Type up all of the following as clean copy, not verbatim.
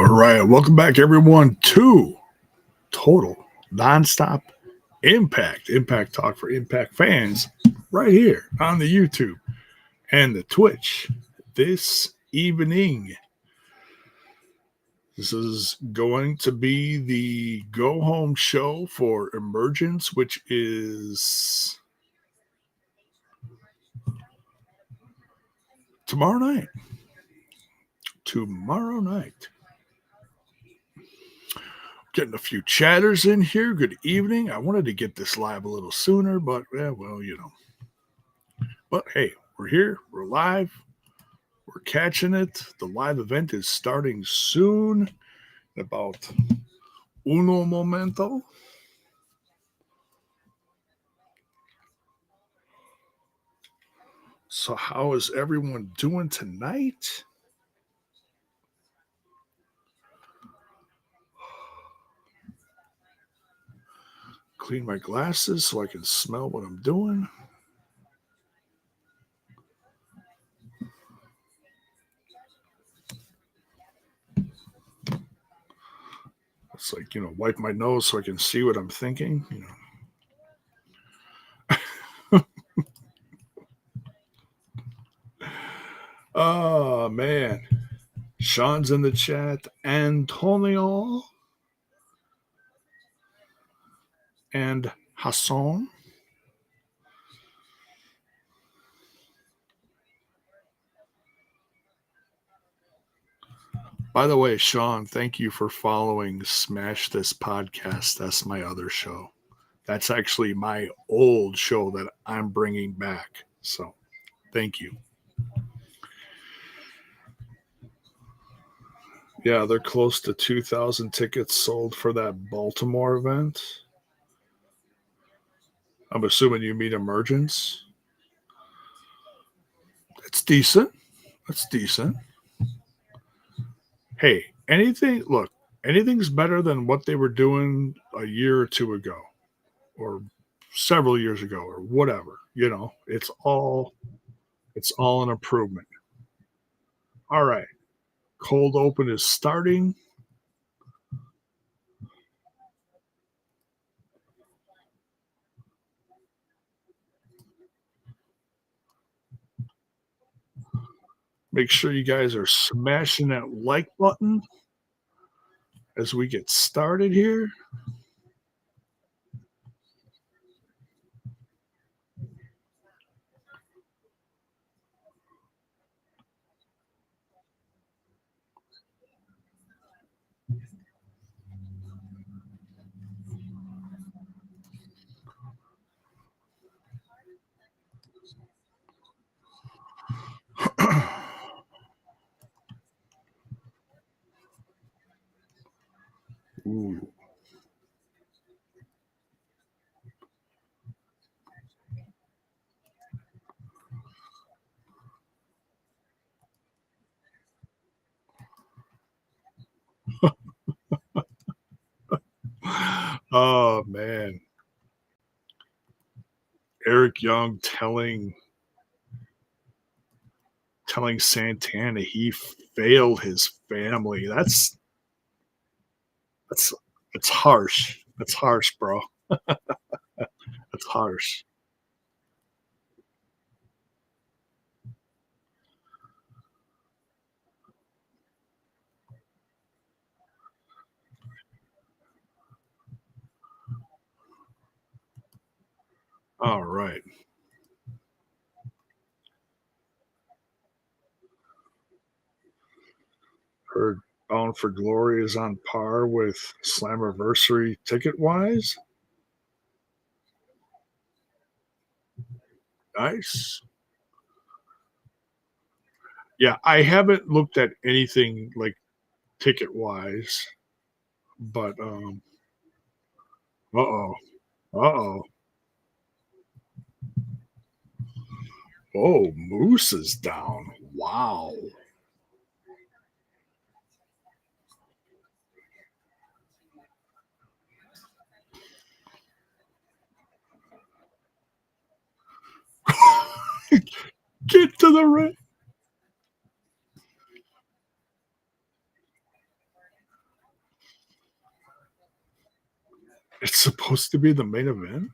All right, welcome back, everyone, to Total Nonstop Impact Talk for Impact fans, right here on the YouTube and the Twitch this evening. This is going to be the go home show for Emergence, which is tomorrow night. Getting a few chatters in here. Good evening. I wanted to get this live a little sooner, but But hey, we're here. We're live. We're catching it. The live event is starting soon. In about uno momento. So how is everyone doing tonight? Clean my glasses so I can smell what I'm doing. It's like, wipe my nose so I can see what I'm thinking, Oh, man. Sean's in the chat. Antonio and Hassan. By the way, Sean, thank you for following Smash This Podcast. That's my other show. That's actually my old show that I'm bringing back. So, thank you. Yeah, they're close to 2,000 tickets sold for that Baltimore event. I'm assuming you mean Emergence. It's decent. That's decent. Hey, anything's better than what they were doing a year or two ago or several years ago or whatever. It's all an improvement. All right. Cold open is starting. Make sure you guys are smashing that like button as we get started here. Ooh. Oh man. Eric Young telling Santana he failed his family. That's harsh. That's harsh, bro. That's harsh. All right. Heard Bound for Glory is on par with Slammiversary ticket wise. Nice. Yeah, I haven't looked at anything like ticket wise, but uh-oh. Uh-oh. Oh, Moose is down. Wow. Get to the ring. It's supposed to be the main event?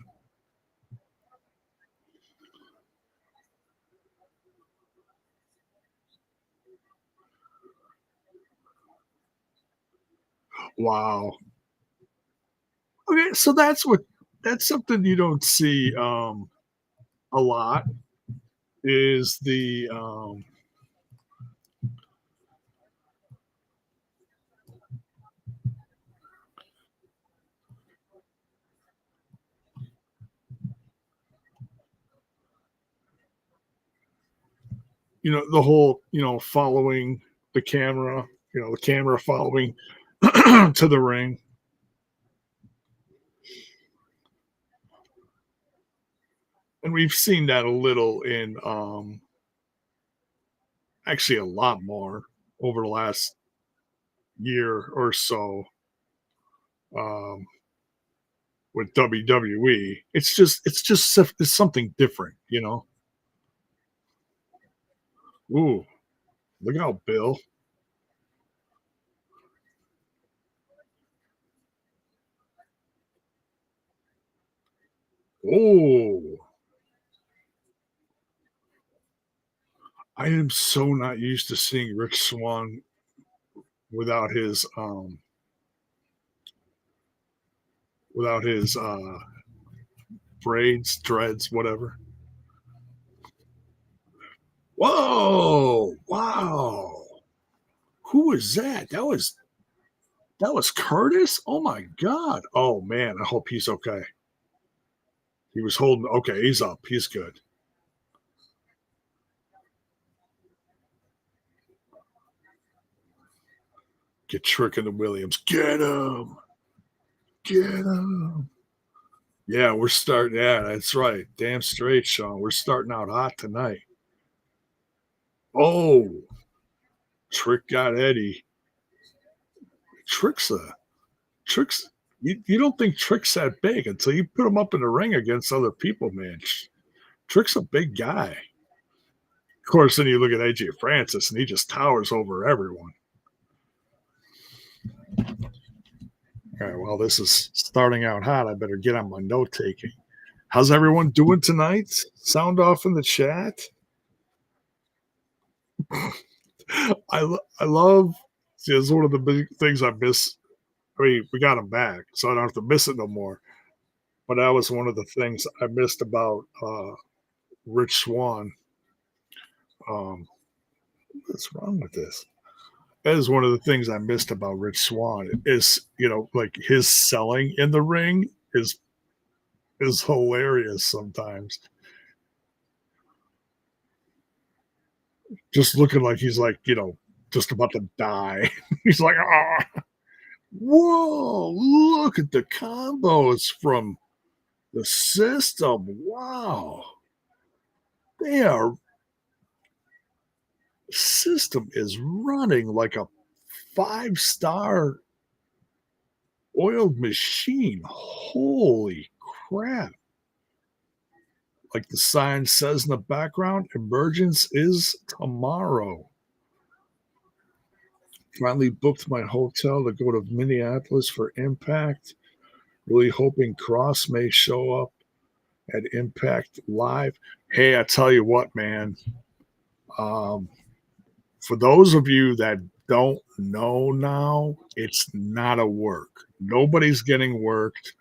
Wow. Okay, so that's something you don't see, a lot is the whole, following the camera, the camera following to the ring. And we've seen that a little in, actually a lot more over the last year or so, um, with WWE. It's something different, you know? Ooh, look out, Bill. Oh, I am so not used to seeing Rich Swann without his braids, dreads, whatever. Whoa! Wow. Who was that? That was Curtis? Oh my god. Oh man, I hope he's okay. He was holding okay, he's up. He's good. Get Trick and the Williams. Get him. Get him. Yeah, we're starting. Yeah, that's right. Damn straight, Sean. We're starting out hot tonight. Oh, Trick got Eddie. Trick's a Trick's. You don't think Trick's that big until you put him up in the ring against other people, man. Trick's a big guy. Of course, then you look at AJ Francis and he just towers over everyone. All right, well, this is starting out hot. I better get on my note taking. How's everyone doing tonight? Sound off in the chat. I love. See, it's one of the big things I miss. I mean, we got him back, so I don't have to miss it no more. But that was one of the things I missed about Rich Swan. What's wrong with this? That is one of the things I missed about Rich Swan is like his selling in the ring is hilarious sometimes. Just looking like he's like just about to die. He's like, ah, whoa, look at the combos from the system. Wow, they are system is running like a 5-star oiled machine. Holy crap. Like the sign says in the background, emergence is tomorrow. Finally booked my hotel to go to Minneapolis for Impact. Really hoping Cross may show up at Impact Live. Hey, I tell you what, man. Um, for those of you that don't know now, it's not a work. Nobody's getting worked.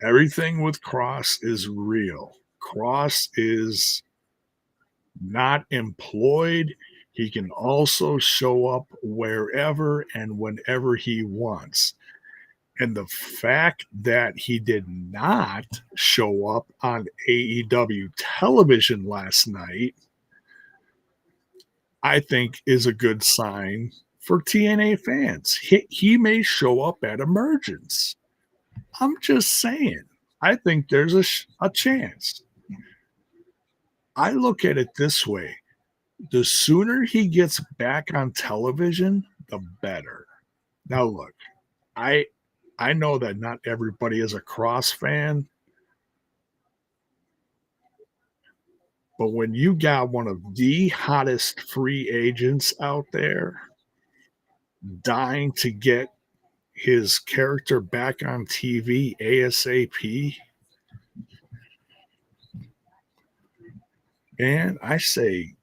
Everything with Cross is real. Cross is not employed. He can also show up wherever and whenever he wants. And the fact that he did not show up on AEW television last night, I think is a good sign for TNA fans. He may show up at Emergence. I'm just saying. I think there's a chance. I look at it this way: the sooner he gets back on television, the better. Now, look, I I know that not everybody is a Cross fan, but when you got one of the hottest free agents out there dying to get his character back on TV ASAP. And I say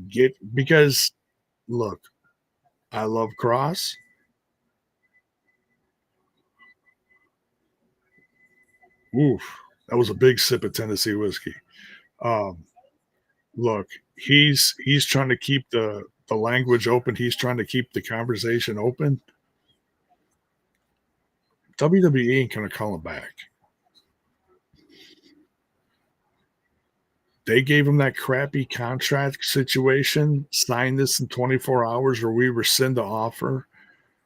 get because look, I love Cross. Oof, that was a big sip of Tennessee whiskey. Um, look, he's trying to keep the language open. He's trying to keep the conversation open. WWE ain't gonna call him back. They gave him that crappy contract situation. Sign this in 24 hours, or we rescind the offer.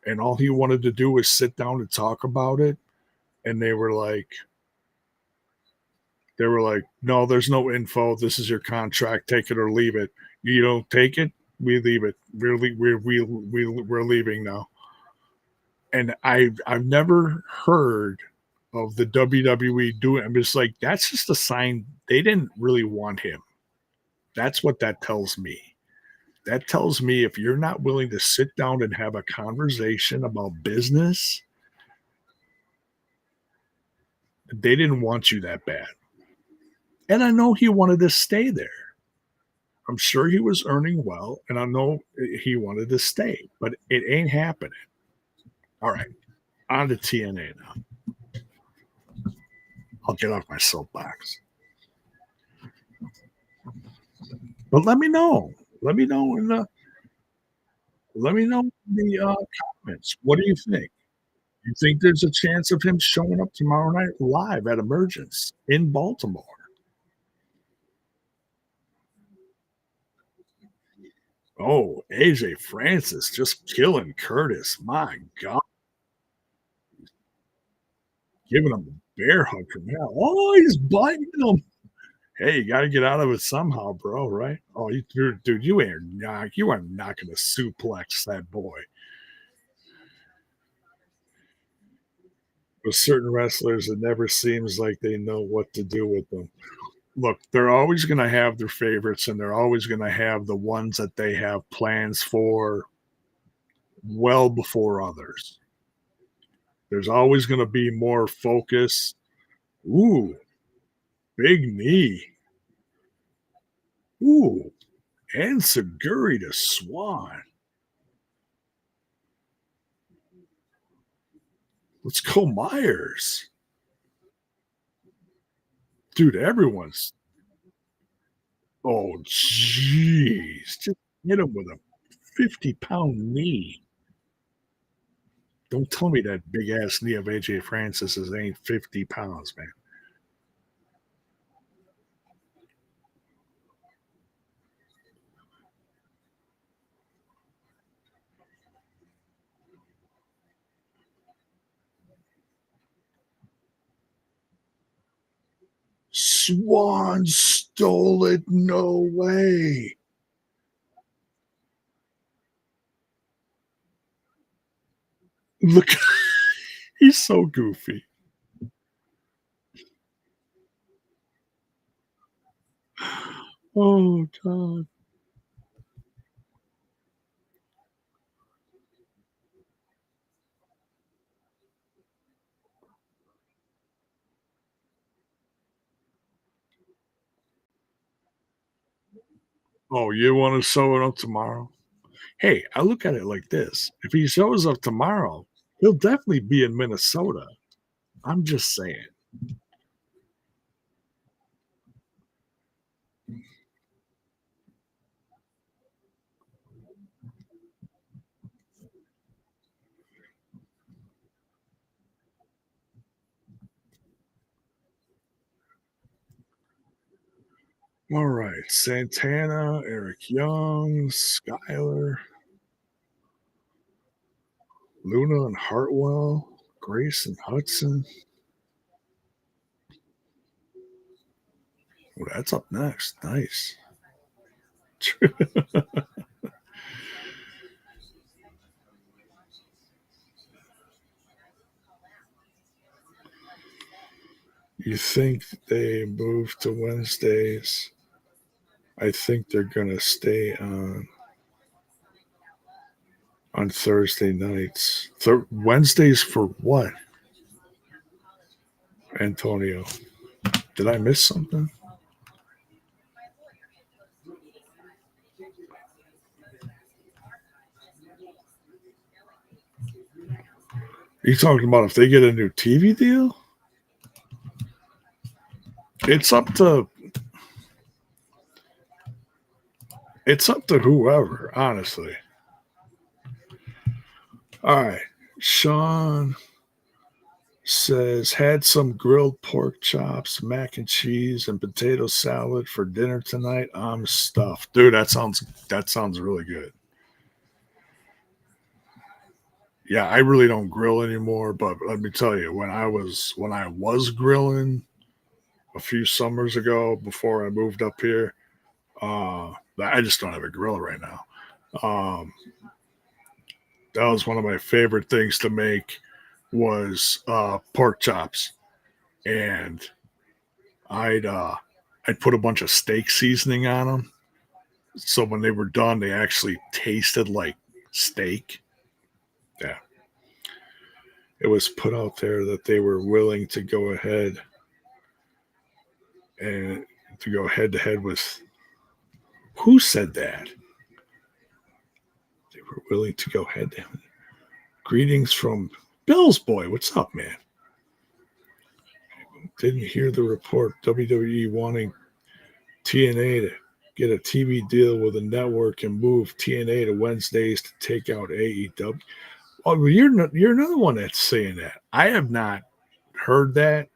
And all he wanted to do was sit down and talk about it. And they were like, no, there's no info. This is your contract. Take it or leave it. You don't take it, we leave it. We're leaving now. And I've never heard of the WWE doing. I'm just like, that's just a sign they didn't really want him. That's what that tells me. That tells me if you're not willing to sit down and have a conversation about business, they didn't want you that bad. And I know he wanted to stay there. I'm sure he was earning well, and I know he wanted to stay, but it ain't happening. All right, on to TNA now. I'll get off my soapbox. But let me know. Let me know in the let me know in the comments. What do you think? You think there's a chance of him showing up tomorrow night live at Emergence in Baltimore? Oh, AJ Francis just killing Curtis. My God, giving him a bear hug from hell. Oh, he's biting him. Hey, you got to get out of it somehow, bro. Right? Oh, dude, you are not going to suplex that boy. With certain wrestlers, it never seems like they know what to do with them. Look, they're always going to have their favorites, and they're always going to have the ones that they have plans for well before others. There's always going to be more focus. Ooh, big knee. Ooh, and Seguri to Swan. Let's go, Myers. Dude, everyone's. Oh, jeez. Just hit him with a 50-pound knee. Don't tell me that big ass knee of AJ Francis's ain't 50 pounds, man. Swan stole it. No way. Look, he's so goofy. Oh, God. Oh, you want to show it up tomorrow? Hey, I look at it like this. If he shows up tomorrow, he'll definitely be in Minnesota. I'm just saying. All right. Santana, Eric Young, Skyler, Luna and Hartwell, Grace and Hudson. Oh, that's up next. Nice. You think they move to Wednesdays? I think they're going to stay on. on Thursday nights. Wednesdays for what, Antonio? Did I miss something? You talking about if they get a new TV deal? It's up to whoever, honestly. All right. Sean says had some grilled pork chops, mac and cheese, and potato salad for dinner tonight. I'm stuffed. Dude, that sounds really good. Yeah, I really don't grill anymore, but let me tell you, when I was grilling a few summers ago before I moved up here, I just don't have a grill right now. Um, that was one of my favorite things to make was pork chops, and I'd uh, I'd put a bunch of steak seasoning on them, so when they were done, they actually tasted like steak. Yeah, it was put out there that they were willing to go ahead and to go head to head with who said that? They were willing to go head to head. Greetings from Bill's boy. What's up, man? Didn't hear the report. WWE wanting TNA to get a TV deal with a network and move TNA to Wednesdays to take out AEW. Oh, well, you're another one that's saying that. I have not heard that.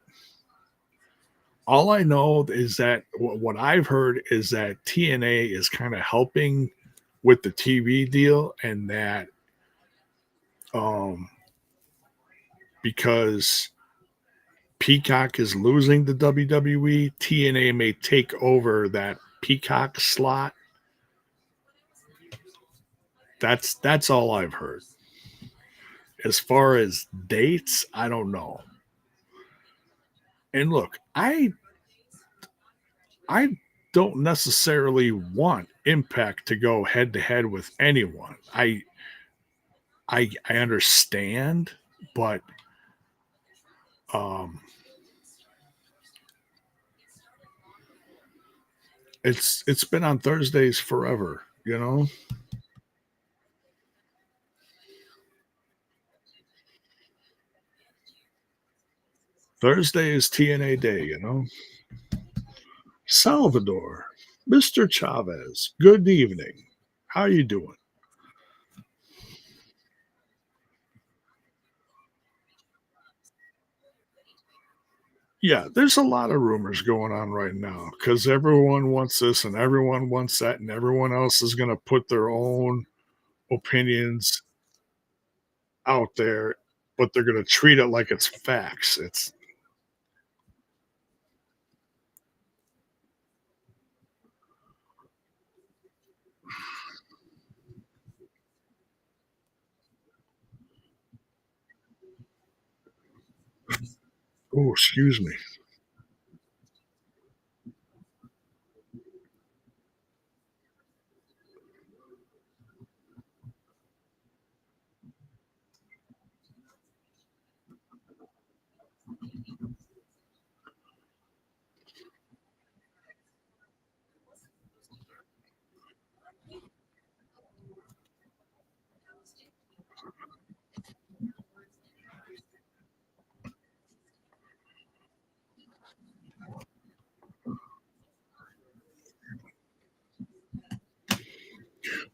All I know is that what I've heard is that TNA is kind of helping with the TV deal, and that um, because Peacock is losing the WWE, TNA may take over that Peacock slot. That's all I've heard. As far as dates, I don't know. And look, I don't necessarily want Impact to go head to head with anyone. I understand, but um, it's been on Thursdays forever. You know, Thursday is TNA day. You know, Salvador, Mr. Chavez. Good evening. How you doing? Yeah, there's a lot of rumors going on right now because everyone wants this and everyone wants that, and everyone else is going to put their own opinions out there, but they're going to treat it like it's facts. It's oh, excuse me.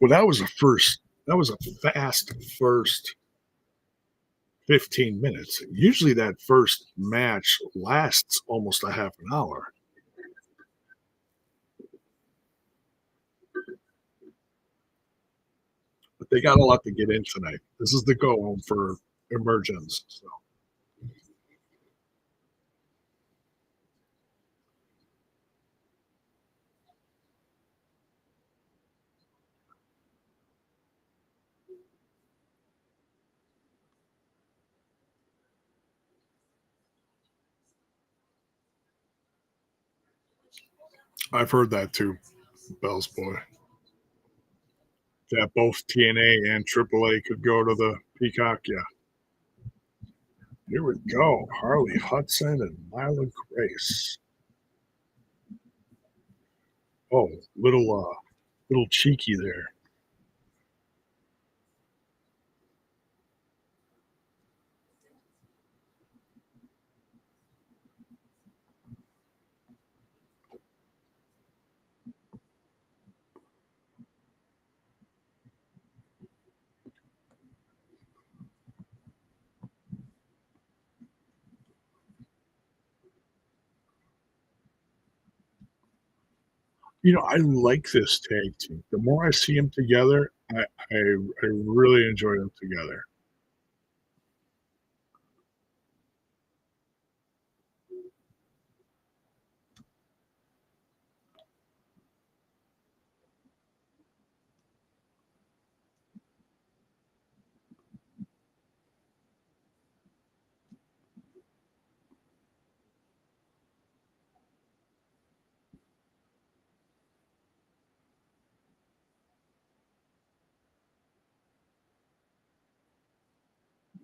Well, that was a fast first 15 minutes. Usually that first match lasts almost a half an hour, but they got a lot to get in tonight. This is the go home for emergence. So I've heard that too, Bell's boy. that both TNA and AAA could go to the Peacock. Yeah. Here we go. Harley Hudson and Mila Grace. Oh, little cheeky there. I like this tag team. The more I see them together, I really enjoy them together.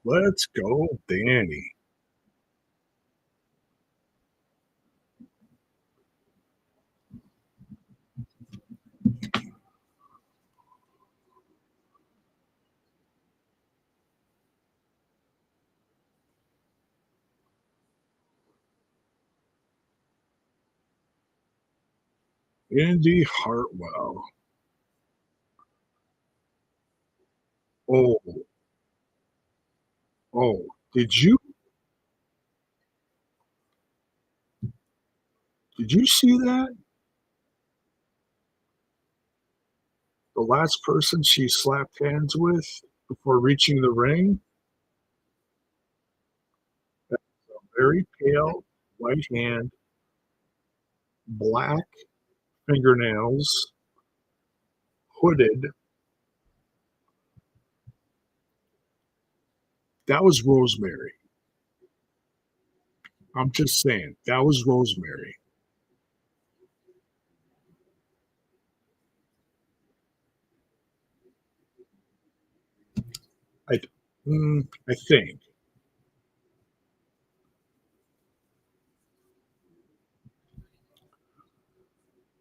Let's go, Danny. Indy Hartwell. Oh, oh, did you see that? The last person she slapped hands with before reaching the ring, very pale, white hand, black fingernails, hooded. That was Rosemary. I'm just saying, that was Rosemary. I I think.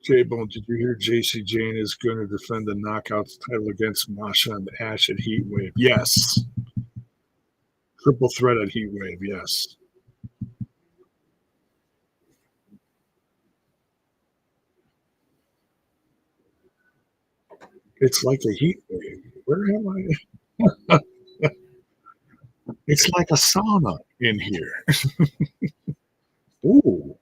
J-Bone, did you hear JC Jane is going to defend the Knockouts title against Masha and Ash at Heatwave? Yes. Triple threat at Heatwave, yes. It's like a heat wave. Where am I? It's like a sauna in here. Ooh,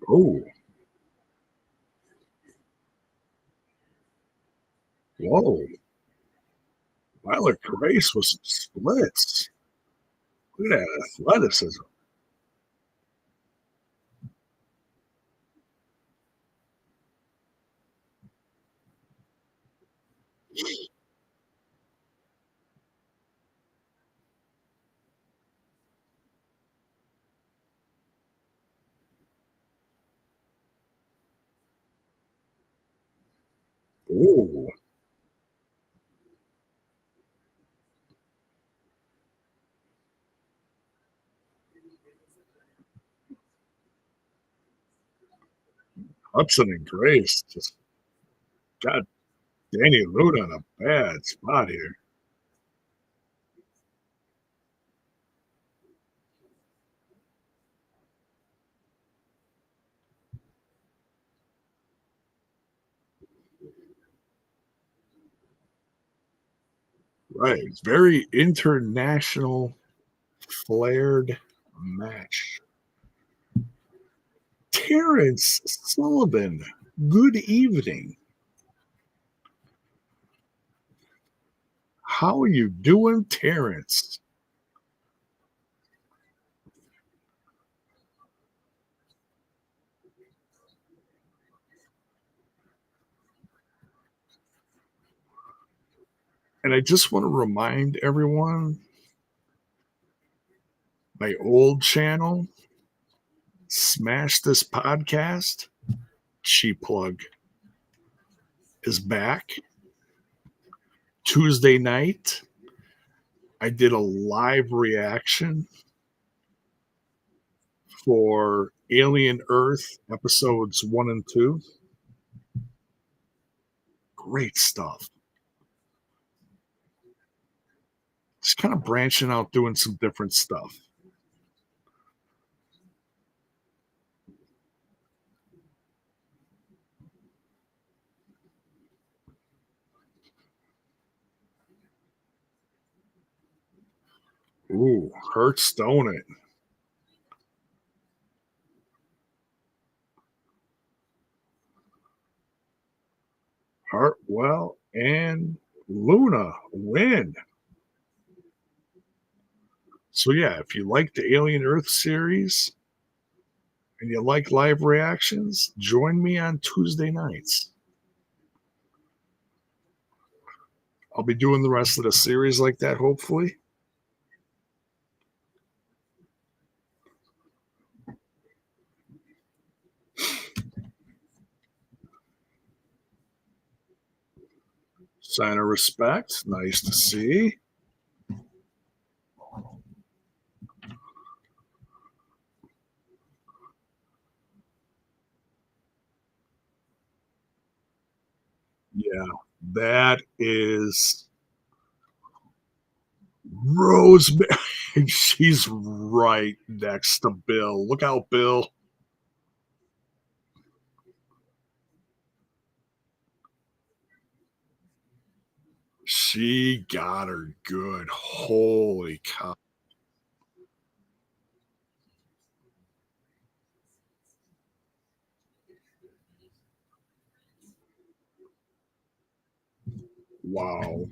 oh, whoa. Violet Grace with some splits. Look at that athleticism. Ooh, Hudson and Grace just got Danny Luna in a bad spot here. Right. Very international flared match. Terrence Sullivan, good evening. How are you doing, Terrence? And I just want to remind everyone my old channel, Smash This Podcast, cheap plug, is back. Tuesday night, I did a live reaction for Alien Earth episodes 1 and 2. Great stuff. Just kind of branching out, doing some different stuff. Ooh, hurts, don't it? Hartwell and Luna win. So yeah, if you like the Alien Earth series and you like live reactions, join me on Tuesday nights. I'll be doing the rest of the series like that, hopefully. Sign of respect. Nice to see. Yeah, that is Rosemary. She's right next to Bill. Look out, Bill. She got her good. Holy cow. Wow.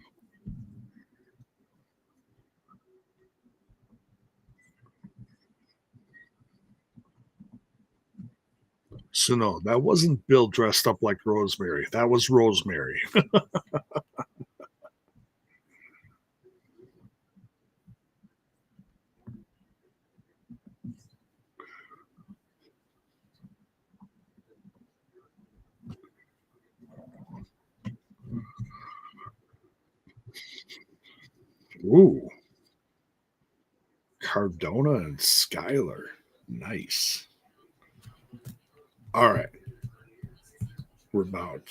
So no, that wasn't Bill dressed up like Rosemary. That was Rosemary. Ooh, Cardona and Skylar. Nice. All right. We're about.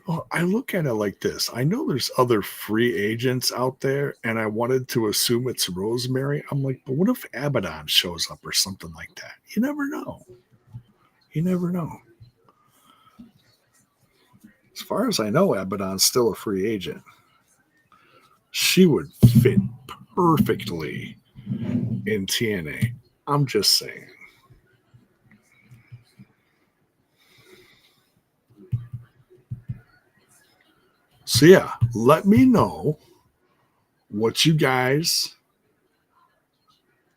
Well, I look at it like this. I know there's other free agents out there, and I wanted to assume it's Rosemary. I'm like, but what if Abaddon shows up or something like that? You never know. You never know. As far as I know, Abaddon's still a free agent. She would fit perfectly in TNA. I'm just saying. So yeah, let me know what you guys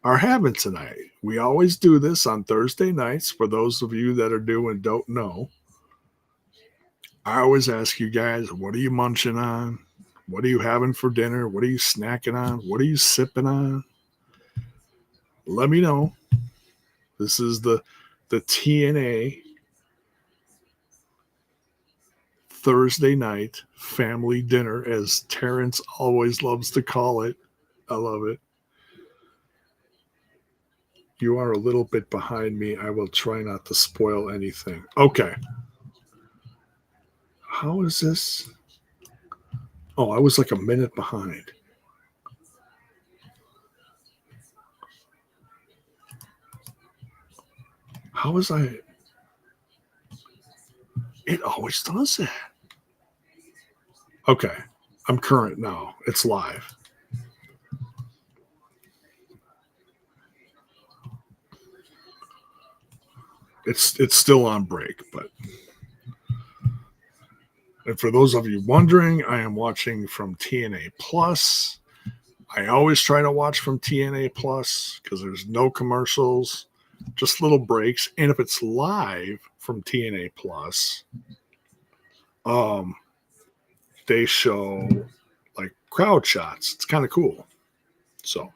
are having tonight. We always do this on Thursday nights. For those of you that are new and don't know, I always ask you guys, what are you munching on? What are you having for dinner? What are you snacking on? What are you sipping on? Let me know. This is the TNA Thursday night family dinner, as Terrence always loves to call it. I love it. You are a little bit behind me. I will try not to spoil anything. Okay. How is this? Oh, I was like a minute behind. How was I? It always does that. Okay. I'm current now. It's live. It's still on break, but and for those of you wondering, I am watching from TNA Plus. I always try to watch from TNA Plus because there's no commercials, just little breaks. And if it's live from TNA Plus, um, they show like crowd shots. It's kind of cool. So,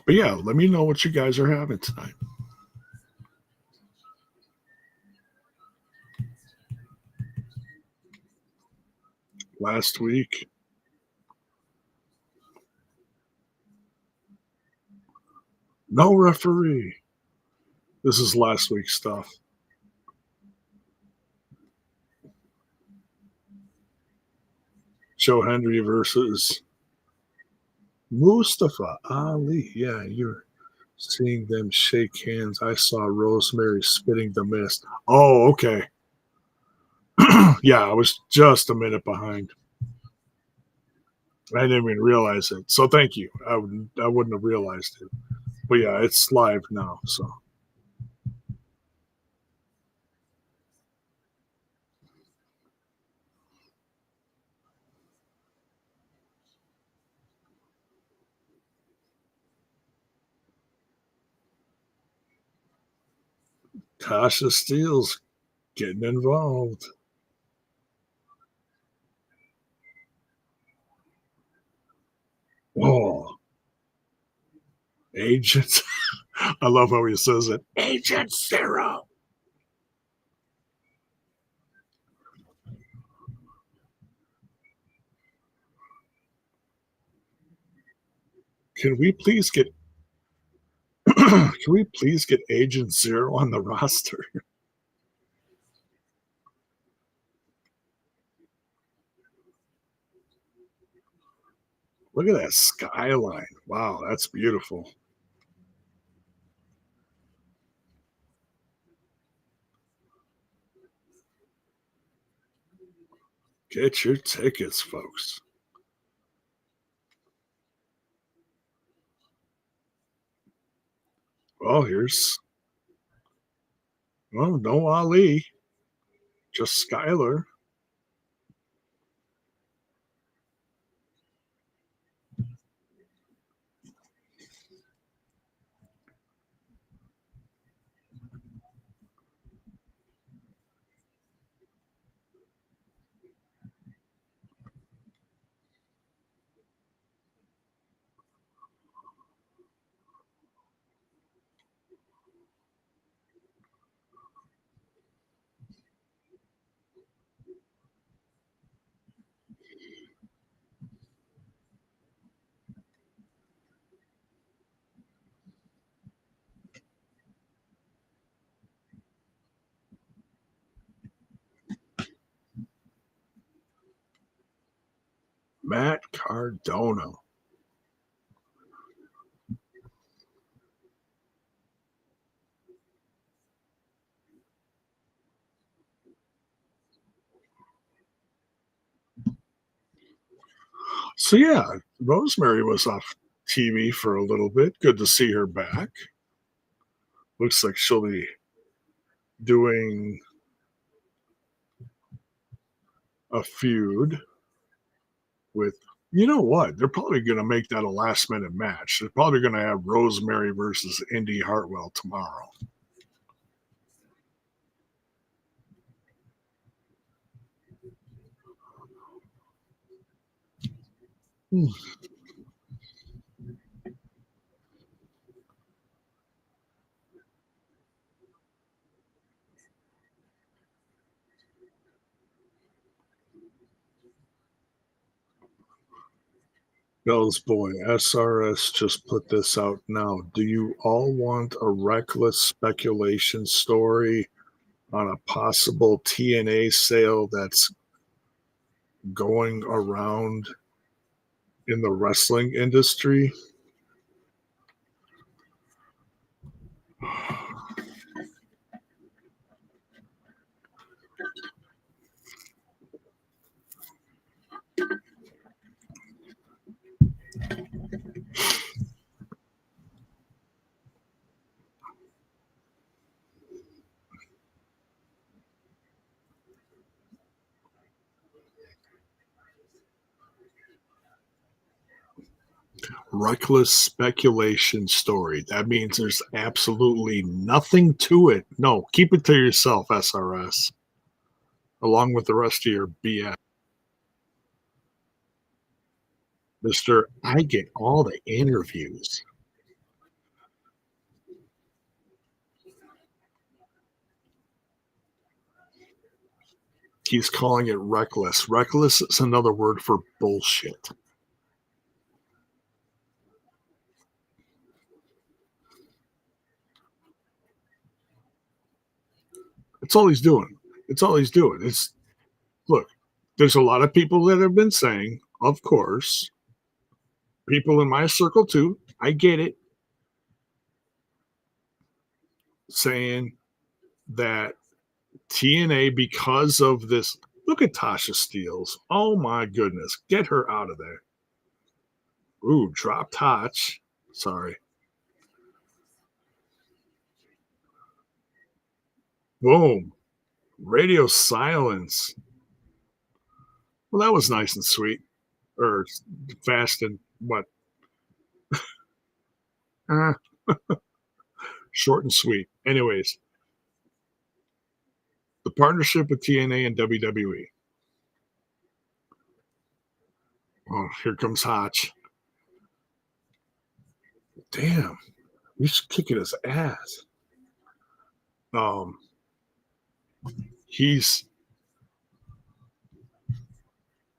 but yeah, let me know what you guys are having tonight. Last week, no referee. This is last week's stuff. Joe Hendry versus Mustafa Ali. Yeah, you're seeing them shake hands. I saw Rosemary spitting the mist. Oh, okay. Yeah, I was just a minute behind. I didn't even realize it. So thank you. I wouldn't have realized it. But yeah, it's live now. So Tasha Steele's getting involved. Oh, Agent. I love how he says it. Agent Zero. Can we please get can we please get Agent Zero on the roster? Look at that skyline. Wow, that's beautiful. Get your tickets, folks. Well, here's well, no Ali, just Skyler. Matt Cardona. So yeah, Rosemary was off TV for a little bit. Good to see her back. Looks like she'll be doing a feud with you know what? They're probably gonna make that a last minute match. They're probably gonna have Rosemary versus Indy Hartwell tomorrow. Hmm. Bell's boy, SRS just put this out now. Do you all want a reckless speculation story on a possible TNA sale that's going around in the wrestling industry? Reckless speculation story. That means there's absolutely nothing to it. No, keep it to yourself, SRS, along with the rest of your BS. Mister, I get all the interviews. He's calling it reckless. Reckless is another word for bullshit. That's all he's doing. It's all he's doing. It's look, there's a lot of people that have been saying, of course, people in my circle too, I get it, saying that TNA, because of this, look at Tasha Steeles. Oh my goodness. Get her out of there. Ooh, drop touch. Sorry. Boom. Radio silence. Well, that was nice and sweet. Or fast and what? Uh, short and sweet. Anyways, the partnership with TNA and WWE. Oh, here comes Hotch. Damn, he's kicking his ass. Um, he's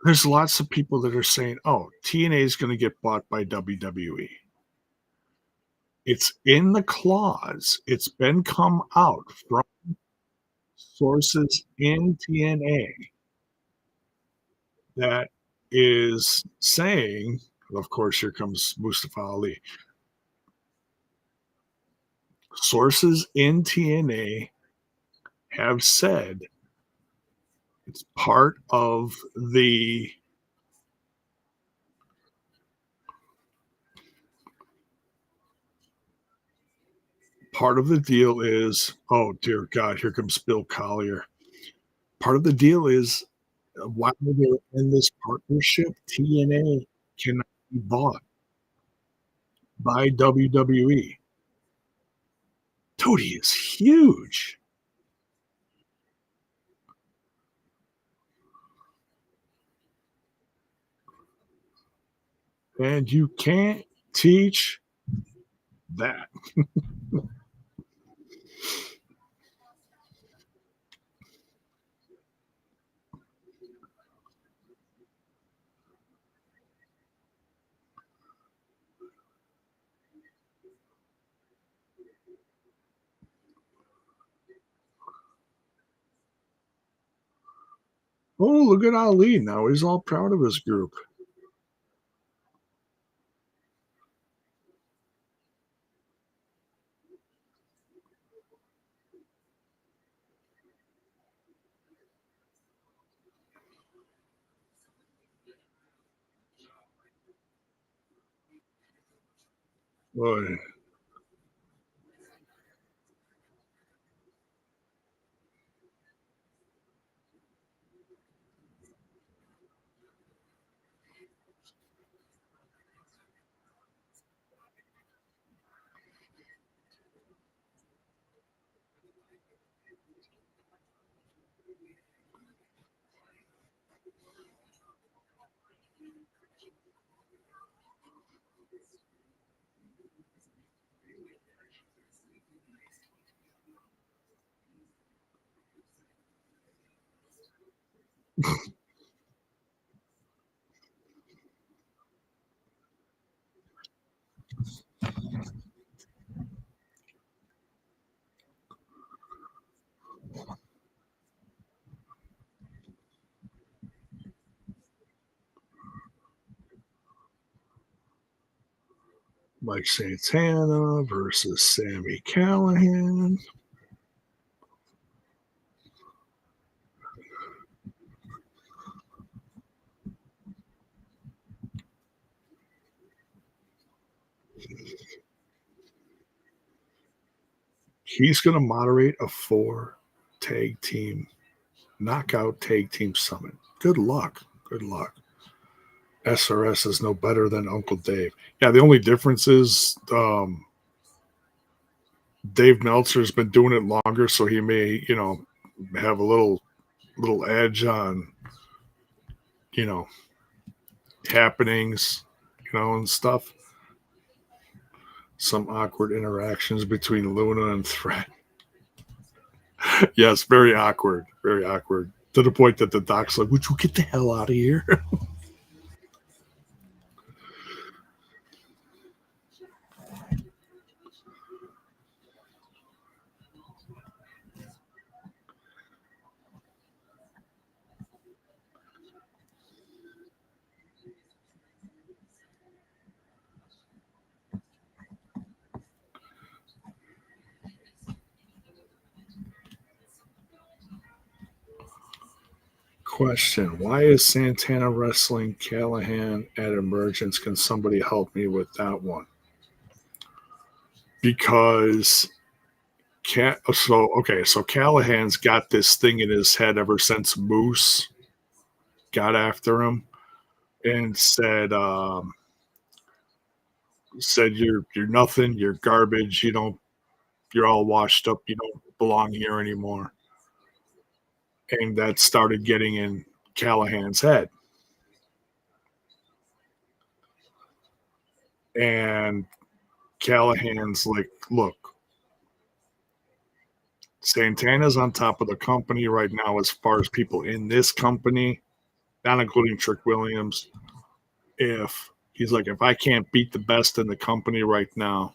there's lots of people that are saying, "Oh, TNA is going to get bought by WWE." It's in the clause. It's been come out from sources in TNA that is saying, of course, here comes Mustafa Ali. Sources in TNA have said it's part of the deal is, oh dear God, here comes Bill Collier. Part of the deal is while they're in this partnership, TNA cannot be bought by WWE. Dude, he is huge. And you can't teach that. Oh, look at Ali now. He's all proud of his group. Boy. Mike Santana versus Sammy Callahan. He's going to moderate a 4 tag team knockout tag team summit. Good luck. Good luck. SRS is no better than Uncle Dave. Yeah, the only difference is Dave Meltzer's been doing it longer, so he may, have a little edge on, you know, happenings, and stuff. Some awkward interactions between Luna and Threat. Yes, very awkward, very awkward. To the point that the doc's like, "Would you get the hell out of here?" Question: why is Santana wrestling Callahan at Emergence? Can somebody help me with that one? Because so Callahan's got this thing in his head ever since Moose got after him and said you're nothing, you're garbage, you're all washed up, you don't belong here anymore. And that started getting in Callahan's head. And Callahan's like, look, Santana's on top of the company right now as far as people in this company, not including Trick Williams. If he's like, if I can't beat the best in the company right now,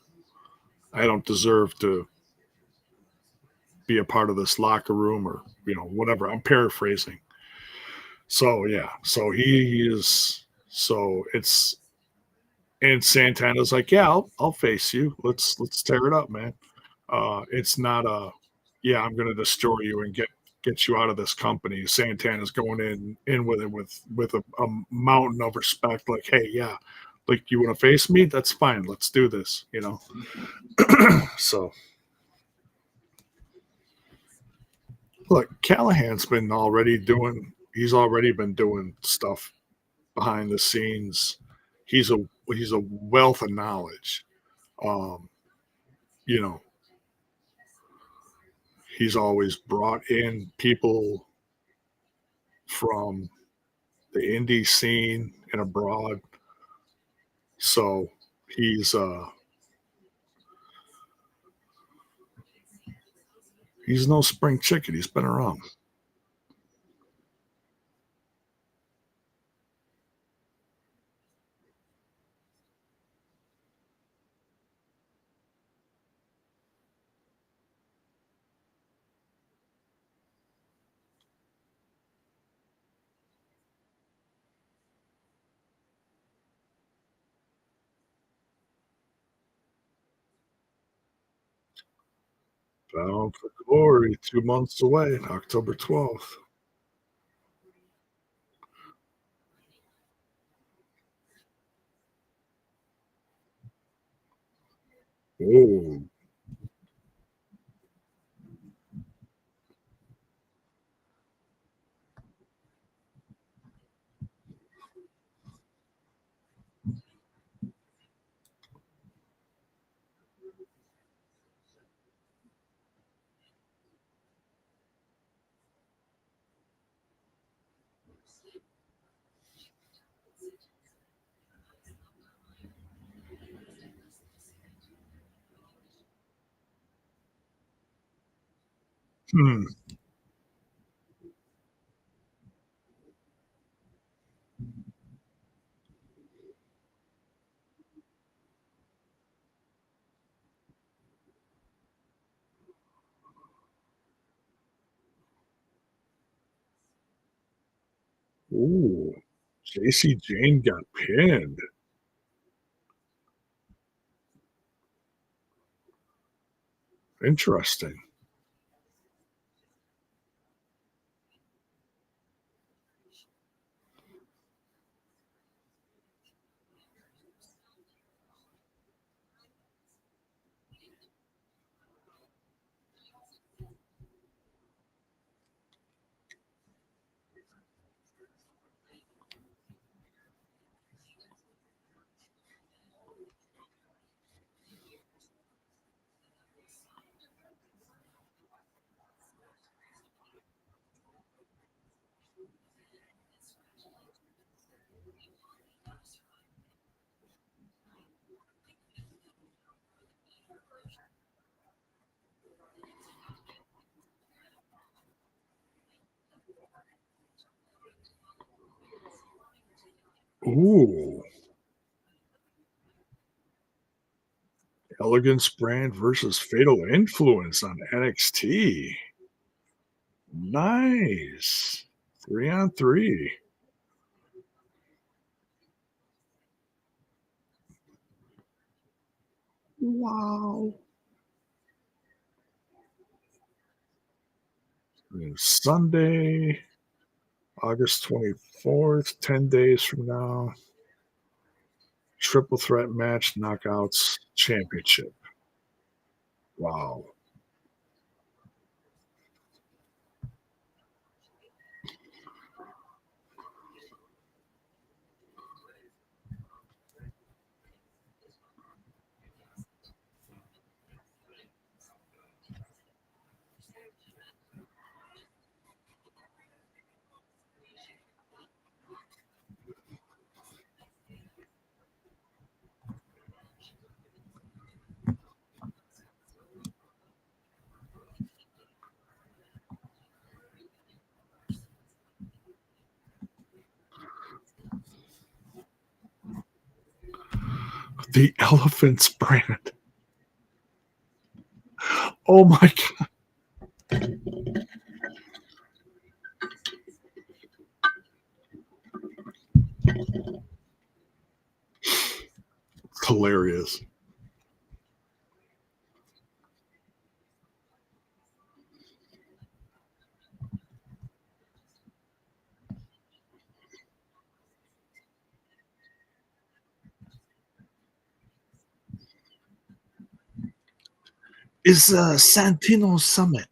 I don't deserve to be a part of this locker room or whatever. I'm paraphrasing. So yeah, so he is. So it's and Santana's like, yeah, I'll face you. Let's tear it up, man. It's not a yeah, I'm gonna destroy you and get you out of this company. Santana's going in with it with a mountain of respect, like, hey, yeah, like you want to face me? That's fine. Let's do this. So look, Callahan's been already doing he's already been doing stuff behind the scenes. He's a wealth of knowledge. Um, you know, he's always brought in people from the indie scene and abroad. So he's no spring chicken. He's been around. Bound for Glory, 2 months away, October 12th. Oh, hmm. Ooh, JC Jane got pinned. Interesting. Ooh, Elegance Brand versus Fatal Influence on NXT. Nice. 3 on 3. Wow. And Sunday, August 24th, 10 days from now, triple threat match, knockouts, championship. Wow. The Elephants brand. Oh my God. Hilarious. Is Santino Summit.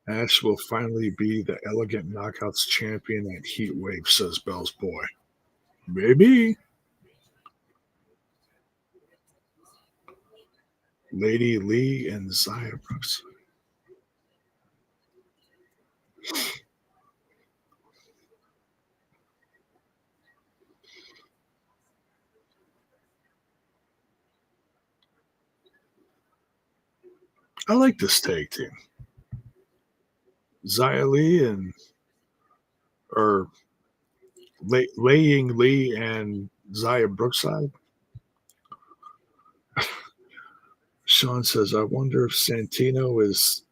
Ash will finally be the Elegant Knockouts champion at Heatwave, says Bell's boy. Maybe. Lady Lee and Zaya Brooks. I like this tag team. Zaya Lee and or Laying Lee and Zaya Brookside. Sean says, I wonder if Santino is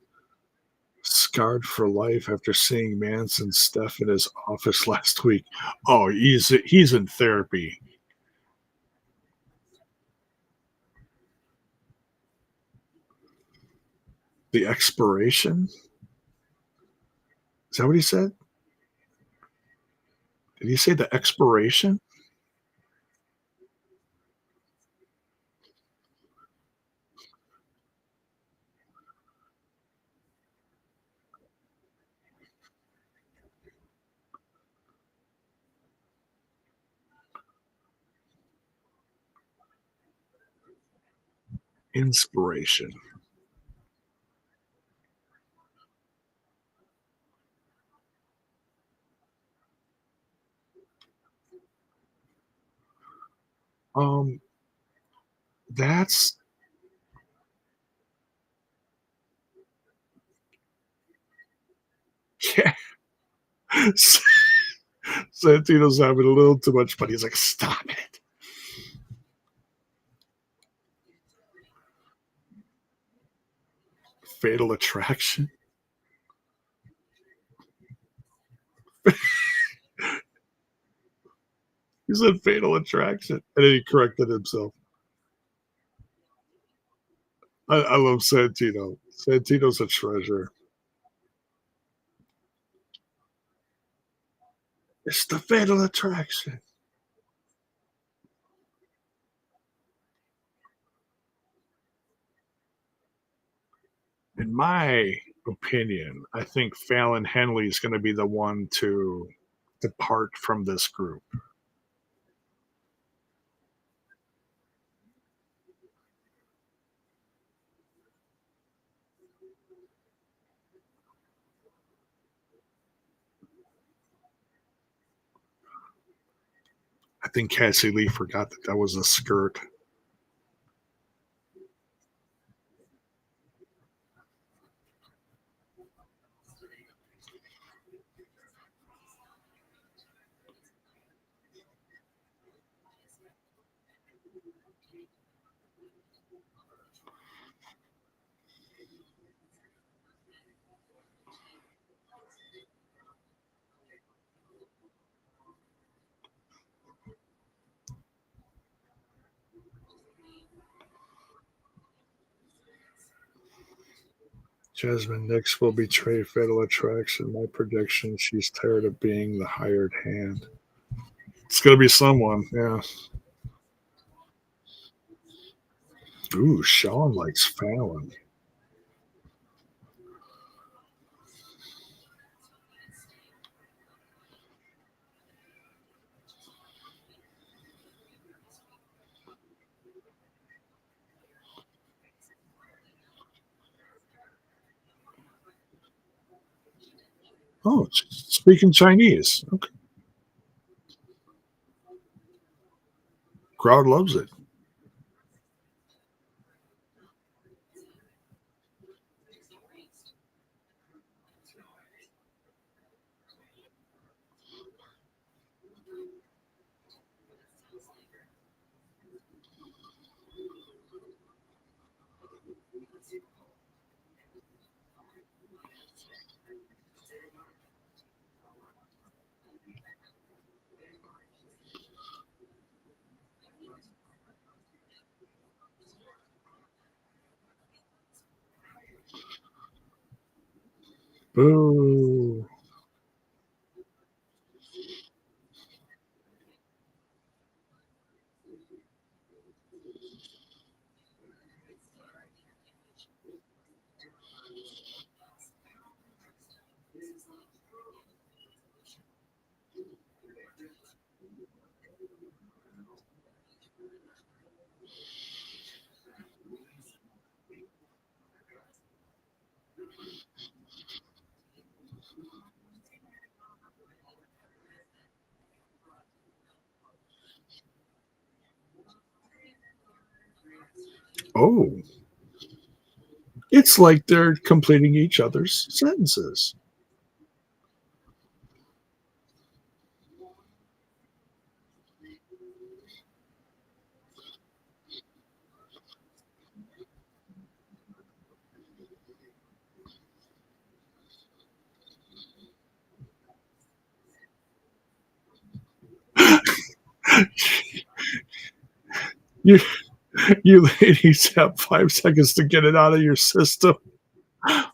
scarred for life after seeing Manson's stuff in his office last week. Oh, he's in therapy. The expiration? Is that what he said? Did he say the expiration? Inspiration. Um, that's yeah. Santino's having a little too much fun. He's like, stop it. Fatal attraction. He said fatal attraction. And then he corrected himself. I love Santino. Santino's a treasure. It's the fatal attraction. In my opinion, I think Fallon Henley is going to be the one to depart from this group. I think Cassie Lee forgot that that was a skirt. Jasmine Nix will betray Fatal Attraction. My prediction: she's tired of being the hired hand. It's gonna be someone, yeah. Ooh, Sean likes Fallon. Oh, speaking Chinese. Okay. Crowd loves it. Boo. Oh, it's like they're completing each other's sentences. You, you ladies have 5 seconds to get it out of your system. I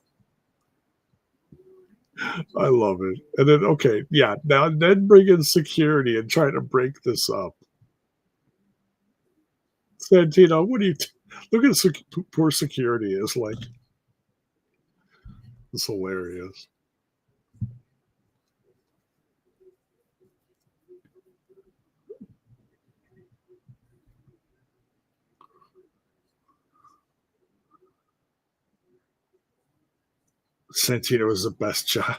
love it. And then, okay, yeah, now then bring in security and try to break this up. Santino, what do you look at poor security is like? It's hilarious. Santino is the best job.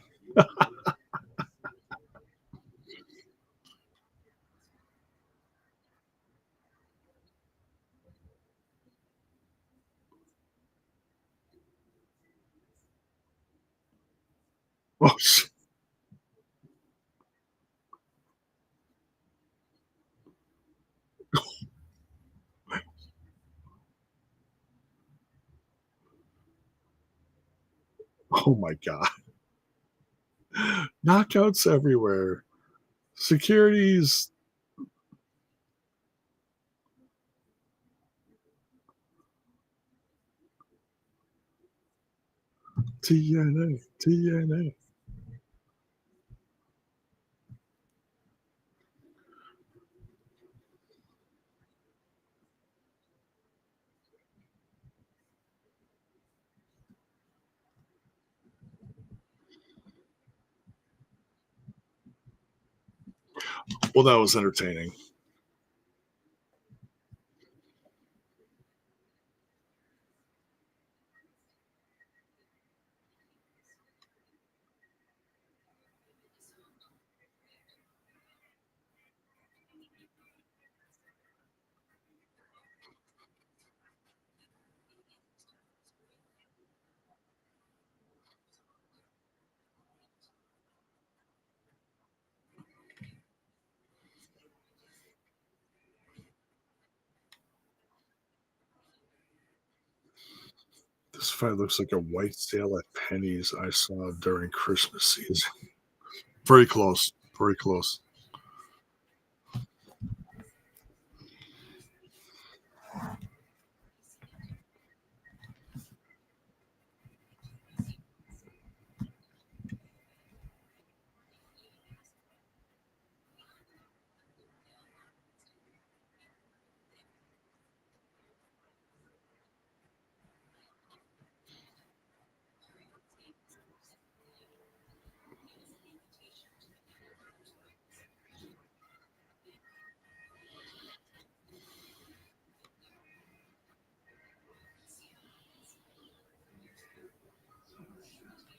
Oh, oh my god. Knockouts everywhere. Securities TNA, TNA. Well, that was entertaining. This fight looks like a white sale at Penny's I saw during Christmas season. Very close. Very close.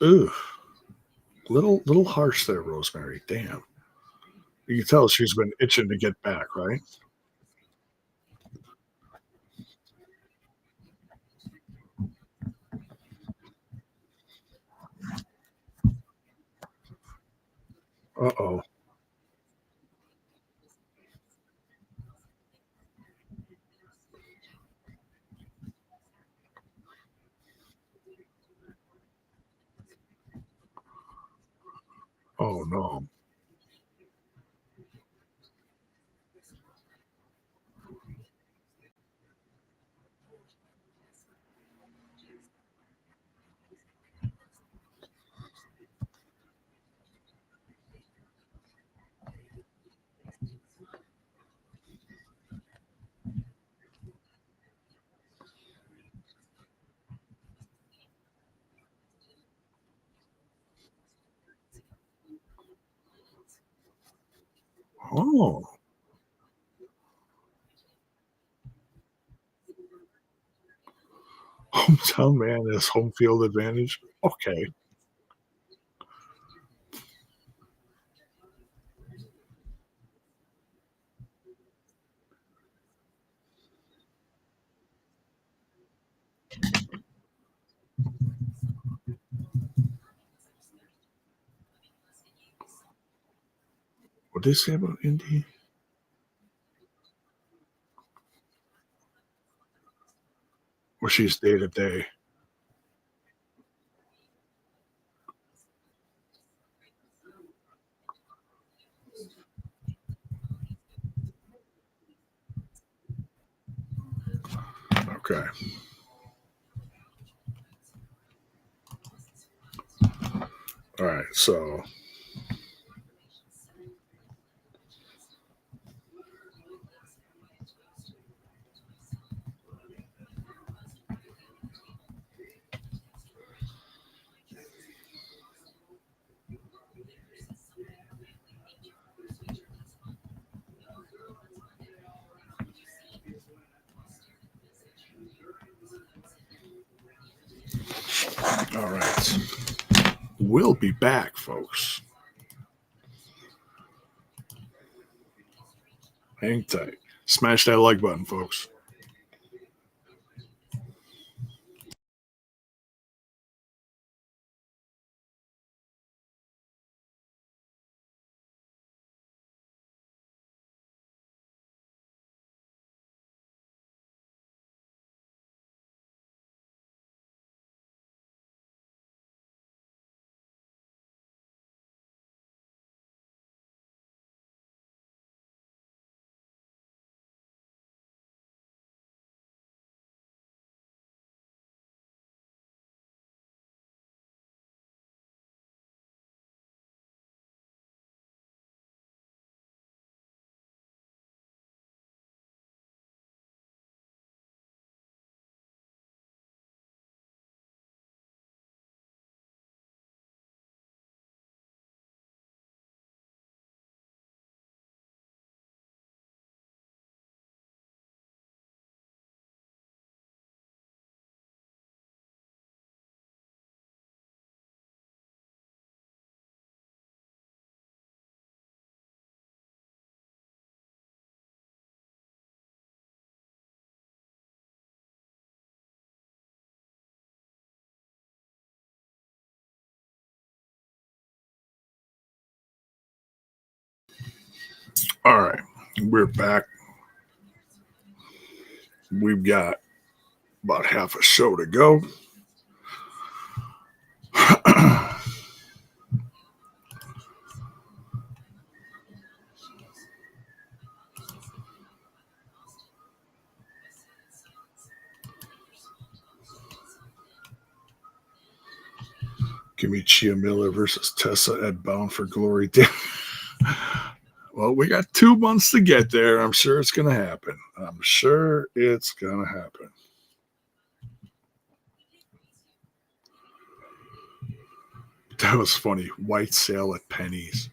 Ugh, little harsh there, Rosemary. Damn. You can tell she's been itching to get back, right? Uh-oh. Oh no. Oh, hometown man has home field advantage. Okay. What did they say about Indy? Or she's day to day. Okay. All right. So, all right. We'll be back, folks. Hang tight. Smash that like button, folks. All right. We're back. We've got about half a show to go. Give me Chia Miller versus Tessa at Bound for Glory. Well, we got 2 months to get there. I'm sure it's going to happen. I'm sure it's going to happen. That was funny. White sale at Penny's.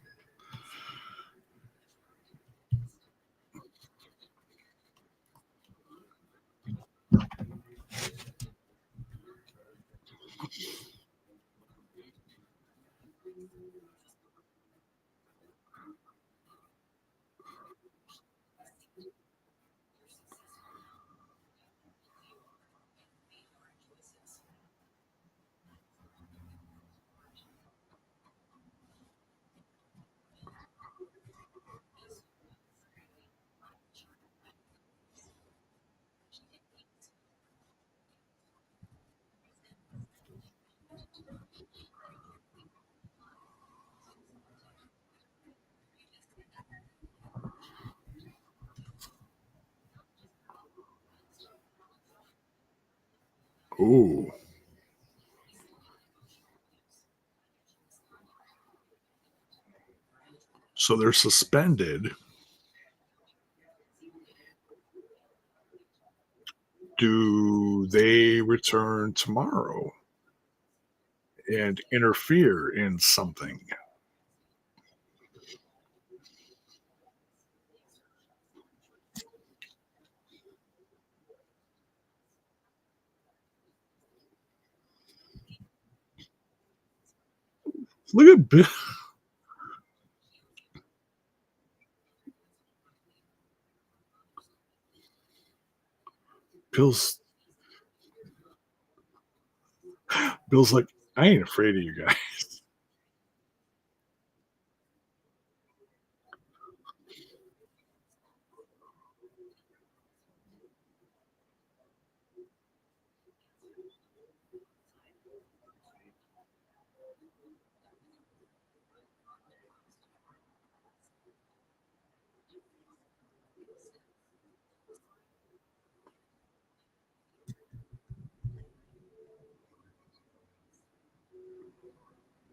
Ooh. So they're suspended. Do they return tomorrow and interfere in something? Look at Bill's Bill's like, I ain't afraid of you guys.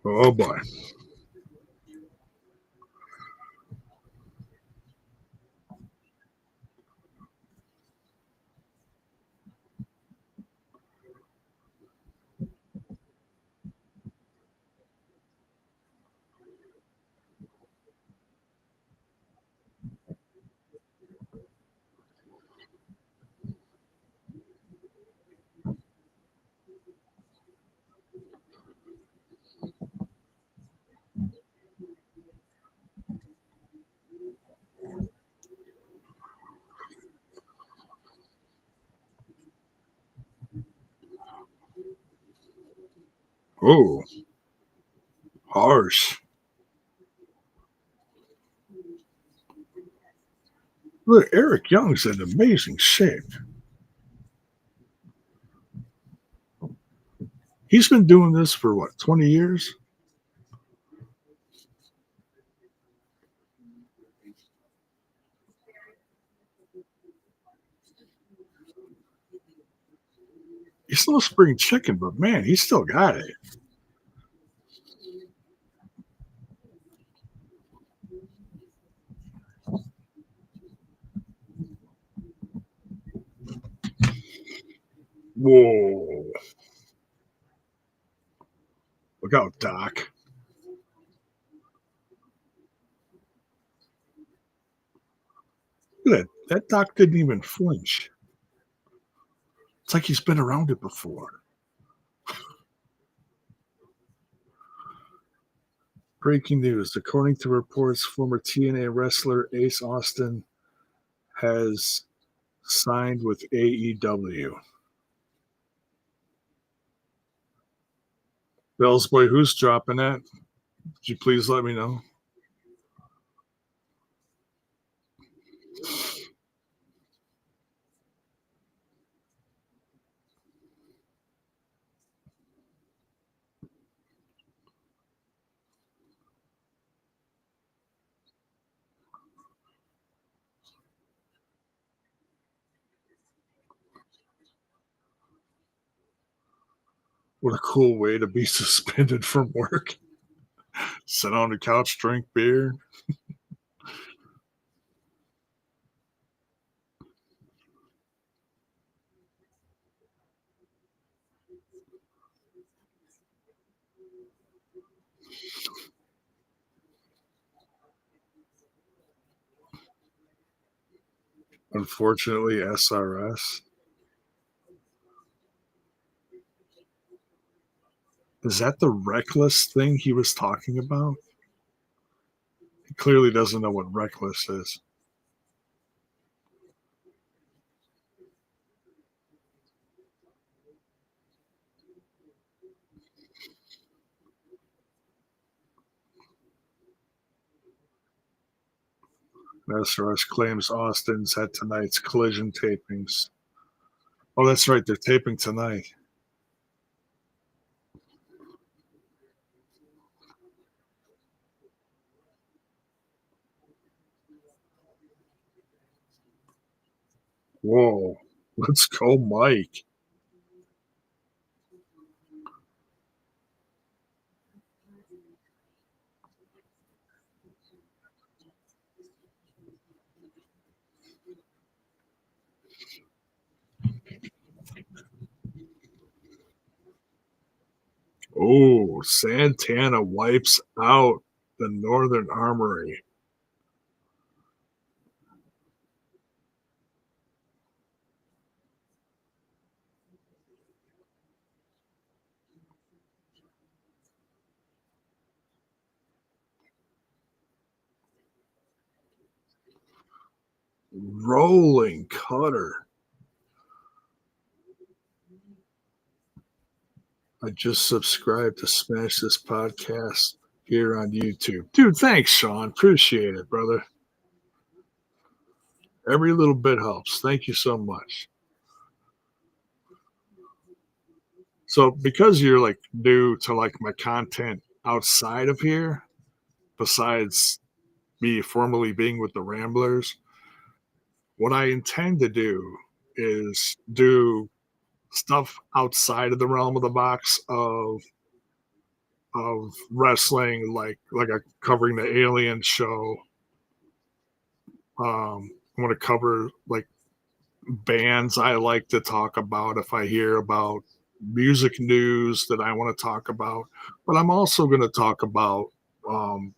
Oh boy. Oh, harsh. Look, Eric Young's in amazing shape. He's been doing this for what, 20 years? He's no spring chicken, but man, he's still got it. Whoa. Look out, Doc. Look at that. That Doc didn't even flinch. It's like he's been around it before. Breaking news. According to reports, former TNA wrestler Ace Austin has signed with AEW. Bells boy, who's dropping that? Could you please let me know? What a cool way to be suspended from work. Sit on the couch, drink beer. Unfortunately, SRS. Is that the reckless thing he was talking about? He clearly doesn't know what reckless is. SRS claims Austin's at tonight's collision tapings. Oh, that's right. They're taping tonight. Whoa. Let's go, Mike. Oh, Santana wipes out the Northern Armory. Rolling Cutter. I just subscribed to Smash This Podcast here on YouTube. Dude, thanks, Sean. Appreciate it, brother. Every little bit helps. Thank you so much. So, because you're like new to like my content outside of here, besides me formerly being with the Ramblers, what I intend to do is do stuff outside of the realm of the box of wrestling, like a covering the Alien show. I want to cover like bands I like to talk about if I hear about music news that I want to talk about. But I'm also going to talk about I'm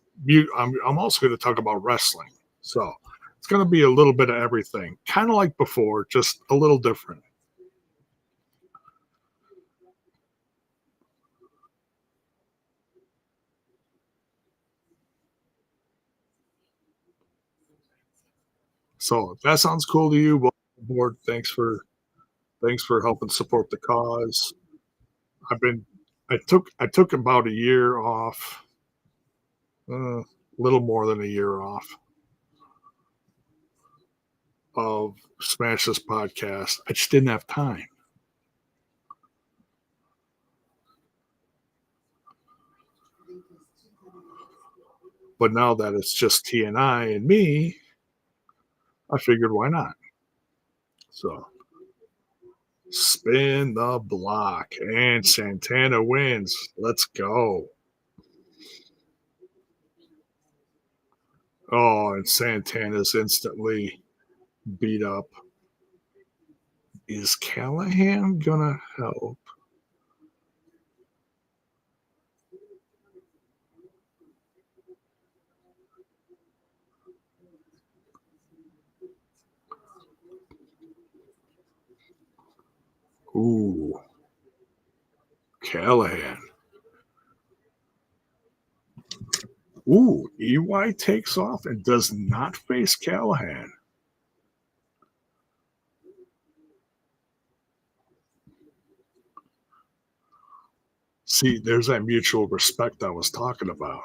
also going to talk about wrestling. So it's going to be a little bit of everything, kind of like before, just a little different. So if that sounds cool to you, welcome aboard. Thanks for helping support the cause. I've been I took about a year off, a little more than a year off of Smash This Podcast. I just didn't have time. But now that it's just T and I and me, I figured why not? So spin the block and Santana wins. Let's go. Oh, and Santana's instantly beat up. Is Callahan gonna help? Ooh, Callahan. Ooh, EY takes off and does not face Callahan. See, there's that mutual respect I was talking about.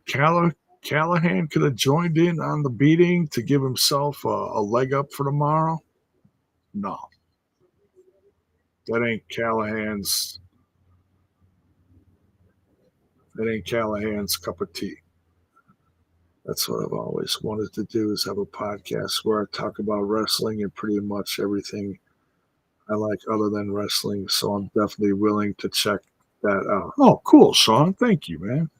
Callahan could have joined in on the beating to give himself a leg up for tomorrow. No, that ain't Callahan's. That ain't Callahan's cup of tea. That's what I've always wanted to do is have a podcast where I talk about wrestling and pretty much everything I like other than wrestling. So I'm definitely willing to check that out. Oh, cool, Sean. Thank you, man.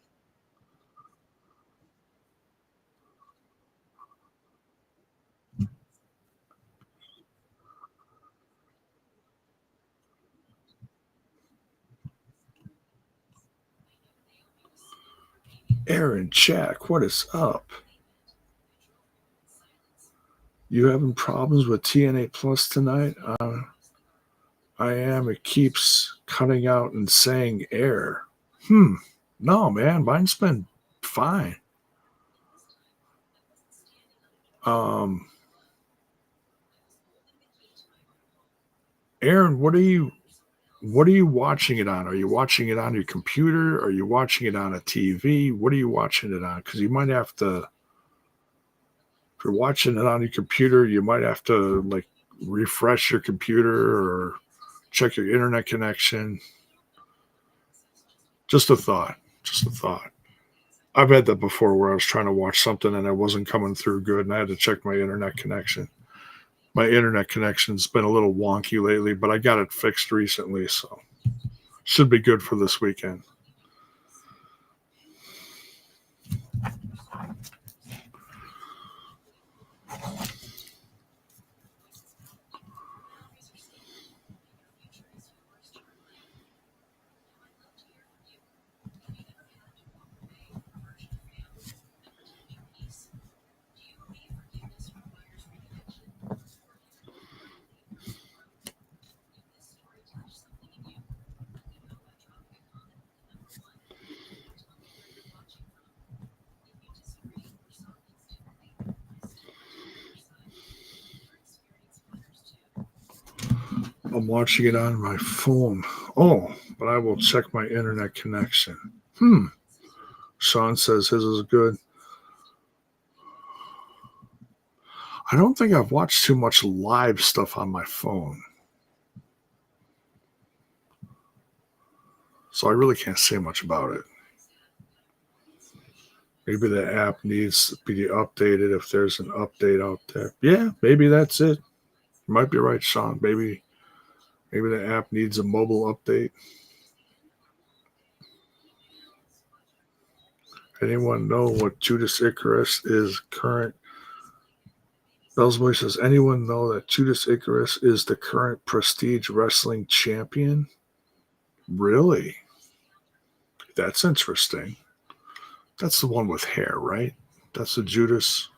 Aaron Jack, what is up? You having problems with TNA Plus tonight? I am. It keeps cutting out and saying error. No, man. Mine's been fine. Um, Aaron, what are you watching it on? Are you watching it on your computer? Are you watching it on a TV? What are you watching it on? Because you might have to. If you're watching it on your computer, you might have to like refresh your computer or check your internet connection. Just a thought. Just a thought. I've had that before where I was trying to watch something and it wasn't coming through good and I had to check my internet connection. My internet connection's been a little wonky lately, but I got it fixed recently, so should be good for this weekend. I'm watching it on my phone. Oh, but I will check my internet connection. Hmm. Sean says his is good. I don't think I've watched too much live stuff on my phone. So I really can't say much about it. Maybe the app needs to be updated if there's an update out there. Yeah, maybe that's it. You might be right, Sean. Maybe the app needs a mobile update. Anyone know what Judas Icarus is current? Bellsboy says, anyone know that Judas Icarus is the current Prestige Wrestling Champion? Really? That's interesting. That's the one with hair, right? That's the Judas.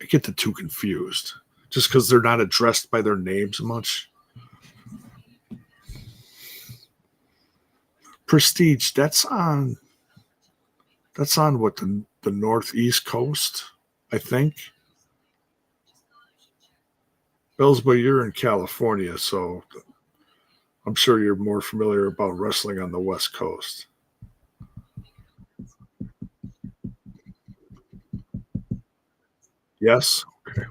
I get the two confused. Just because they're not addressed by their names much. Prestige, that's on what the northeast coast, I think. Bellsboy, you're in California, so I'm sure you're more familiar about wrestling on the West Coast. Yes? Okay.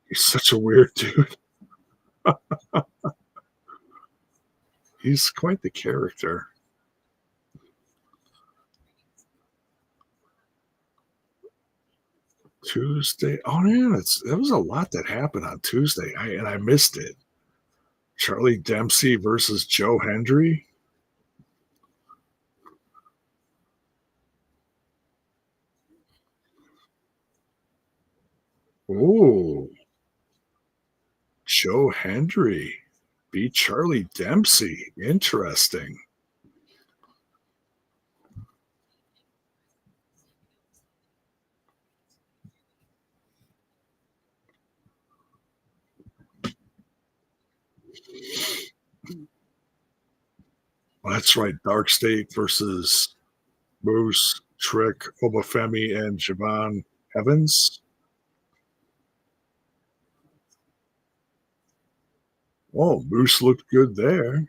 He's such a weird dude. He's quite the character. Tuesday. Oh man, there was a lot that happened on Tuesday. I missed it. Charlie Dempsey versus Joe Hendry. Ooh, Joe Hendry beat Charlie Dempsey. Interesting. Well, that's right. Dark State versus Moose, Trick, Obafemi, and Javon Evans. Oh, Moose looked good there.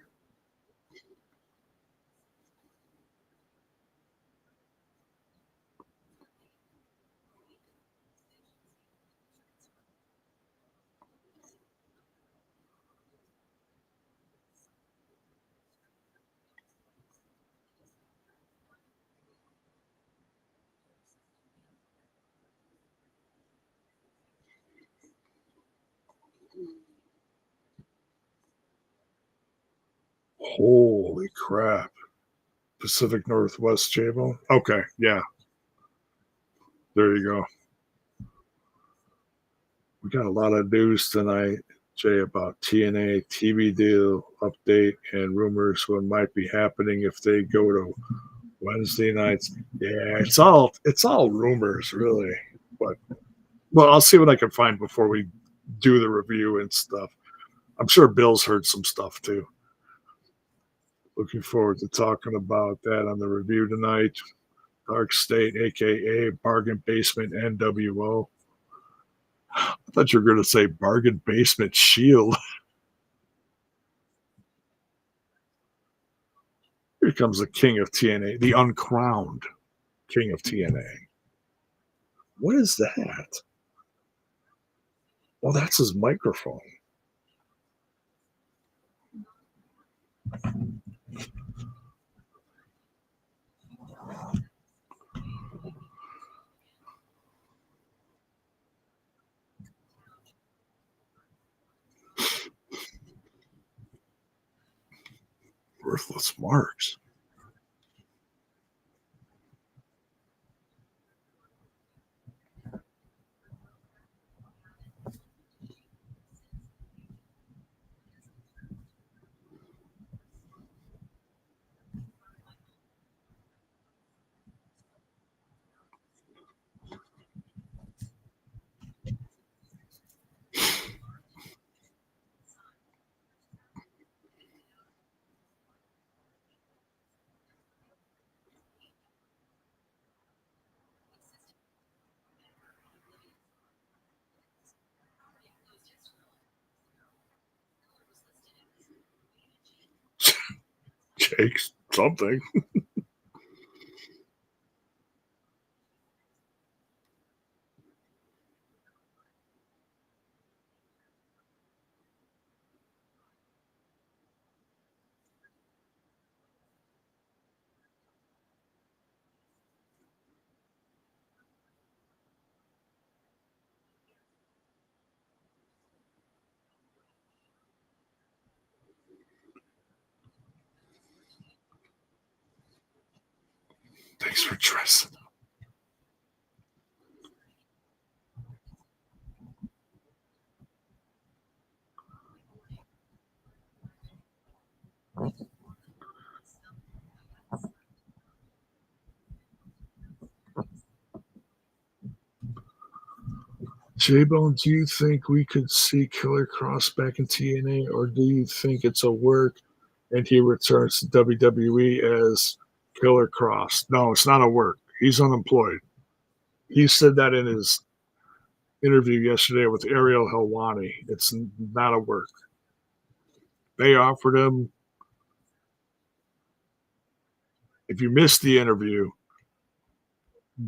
Holy crap. Pacific Northwest Jabo. Okay, yeah, there you go. We got a lot of news tonight, Jay, about TNA TV deal update and rumors what might be happening if they go to Wednesday nights. Yeah, it's all rumors, really. But well, I'll see what I can find before we do the review and stuff. I'm sure Bill's heard some stuff too. Looking forward to talking about that on the review tonight. Dark State, aka Bargain Basement NWO. I thought you were going to say Bargain Basement Shield. Here comes the king of TNA, the uncrowned king of TNA. What is that? Well, that's his microphone. Worthless marks. takes something. Thanks for dressing. J-Bone, do you think we could see Killer Cross back in TNA, or do you think it's a work and he returns to WWE as Killer Cross? No, it's not a work. He's unemployed. He said that in his interview yesterday with Ariel Helwani. It's not a work. They offered him, if you missed the interview,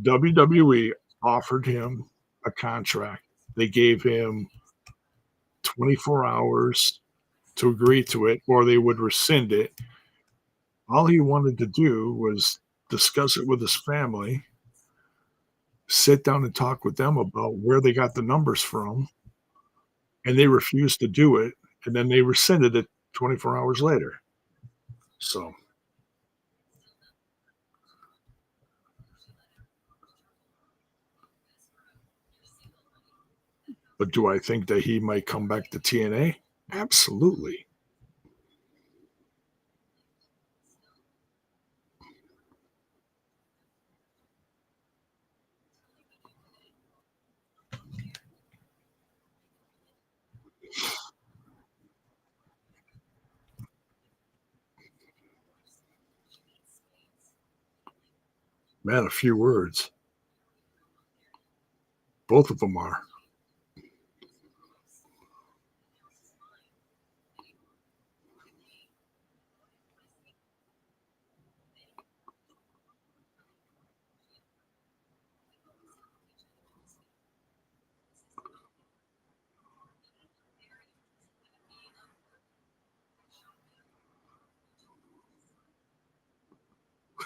WWE offered him a contract. They gave him 24 hours to agree to it, or they would rescind it. All he wanted to do was discuss it with his family, sit down and talk with them about where they got the numbers from, and they refused to do it. And then they rescinded it 24 hours later. So, but do I think that he might come back to TNA? Absolutely. Man, a few words. Both of them are.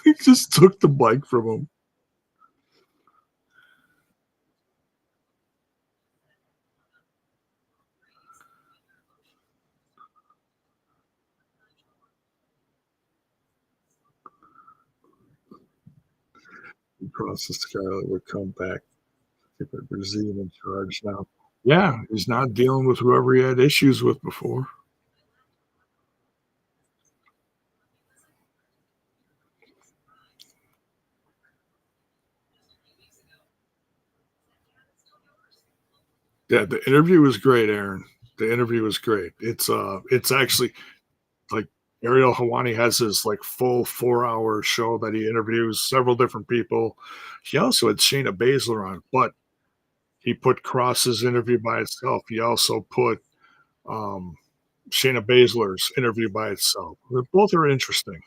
He just took the bike from him. Across the Scarlet would come back. If it Brazilian in charge now. Yeah, he's not dealing with whoever he had issues with before. Yeah, the interview was great, Aaron. The interview was great. It's actually like Ariel Hawani has his like full 4 hour show that he interviews several different people. He also had Shayna Baszler on, but he put Cross's interview by itself. He also put um, Shayna Baszler's interview by itself. Both are interesting.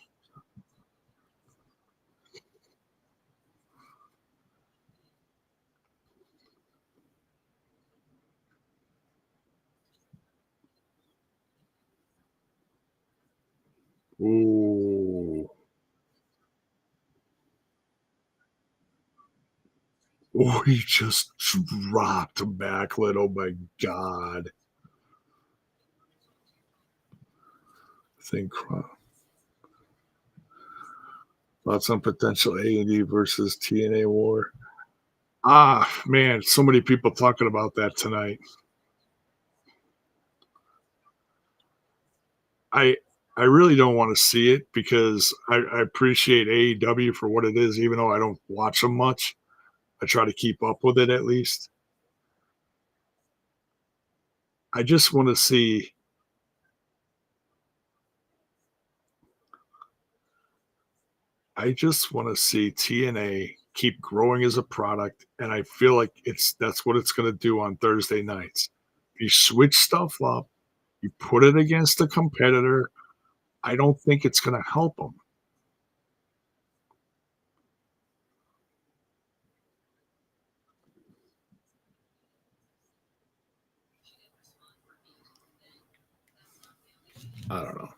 Ooh. Oh, he just dropped a backlit. Oh my god. Think thoughts on potential A&E versus TNA war. Ah, man, so many people talking about that tonight. I I really don't want to see it because I appreciate AEW for what it is, even though I don't watch them much. I try to keep up with it at least. I just want to see I just want to see TNA keep growing as a product, and I feel like that's what it's going to do on Thursday nights. You switch stuff up, you put it against a competitor, I don't think it's gonna help them. I don't know.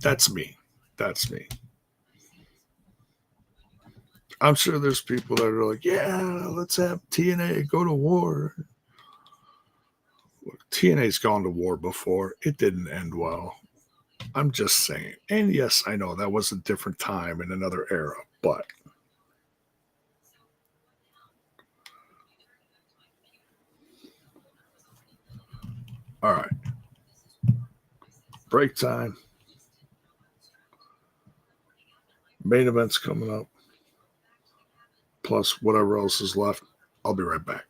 That's me. That's me. I'm sure there's people that are like, yeah, let's have TNA go to war. Look, TNA's gone to war before. It didn't end well. I'm just saying. And yes, I know that was a different time in another era, but all right. Break time. Main event's coming up. Plus whatever else is left. I'll be right back.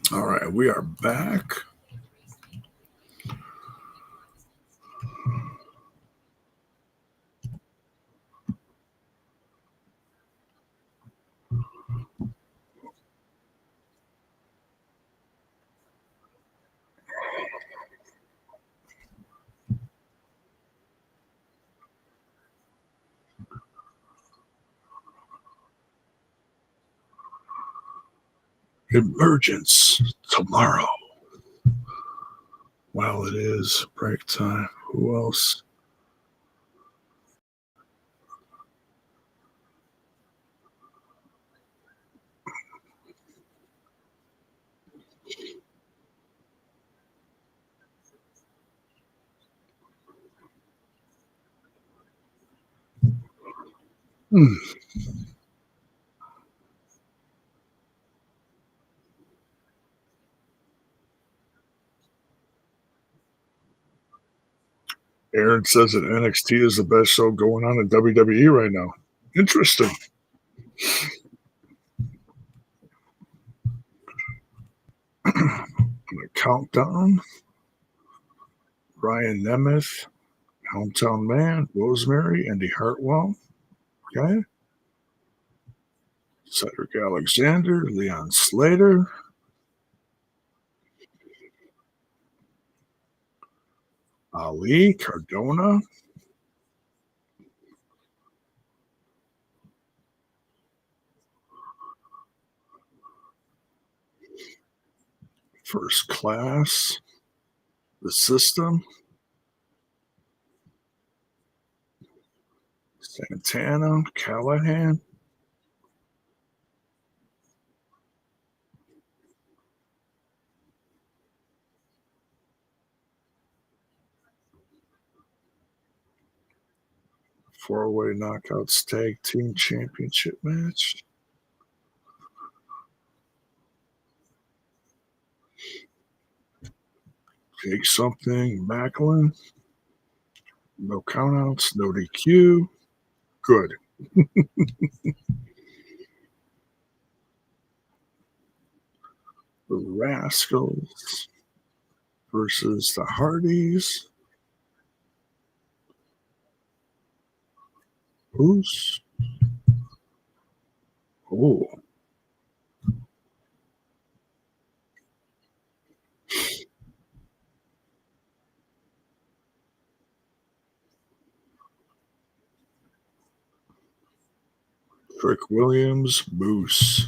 All right, we are back. Emergence tomorrow. Well, it is break time. Who else? Hmm. Aaron says that NXT is the best show going on in WWE right now. Interesting. The countdown. Ryan Nemeth, Hometown Man, Rosemary, Andy Hartwell. Okay. Cedric Alexander, Leon Slater, Ali, Cardona, First Class, The System, Santana, Callahan, four-way knockouts tag team championship match. Jake something, Macklin. No countouts, no DQ. Good. The Rascals versus the Hardys. Who's? Oh, Trick Williams, Moose.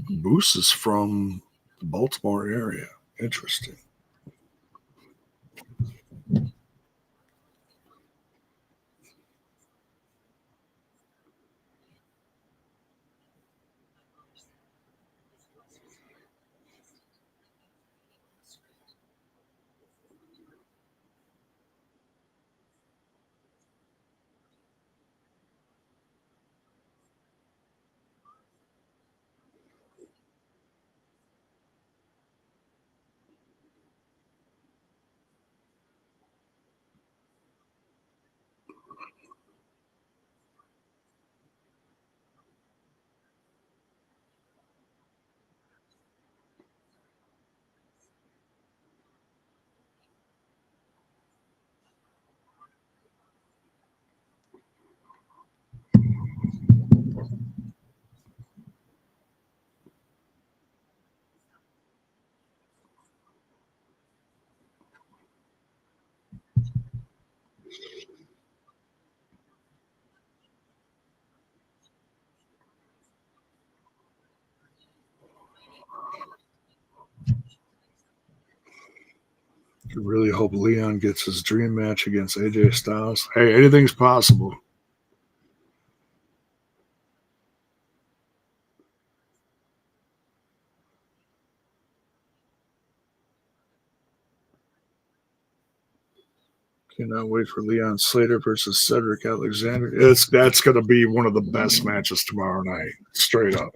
Moose is from the Baltimore area. Interesting. I really hope Leon gets his dream match against AJ Styles. Hey, anything's possible. Cannot wait for Leon Slater versus Cedric Alexander. That's going to be one of the best matches tomorrow night, straight up.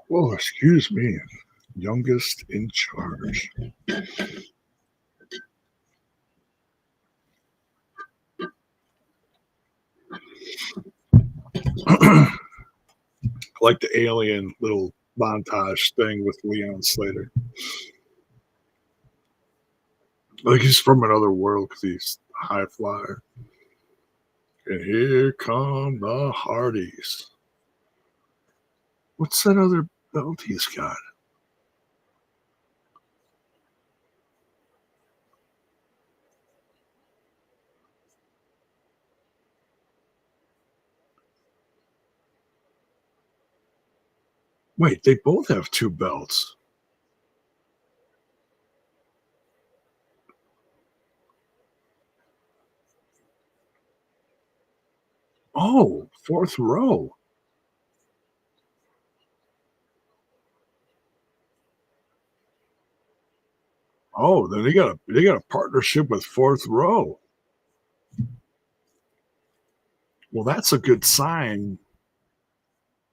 Oh, excuse me. Youngest in charge. Like the alien little montage thing with Leon Slater. Like he's from another world because he's a high flyer. And here come the Hardys. What's that other belt he's got? Wait, they both have two belts. Oh, fourth row. Oh, then they got a partnership with fourth row. Well, that's a good sign.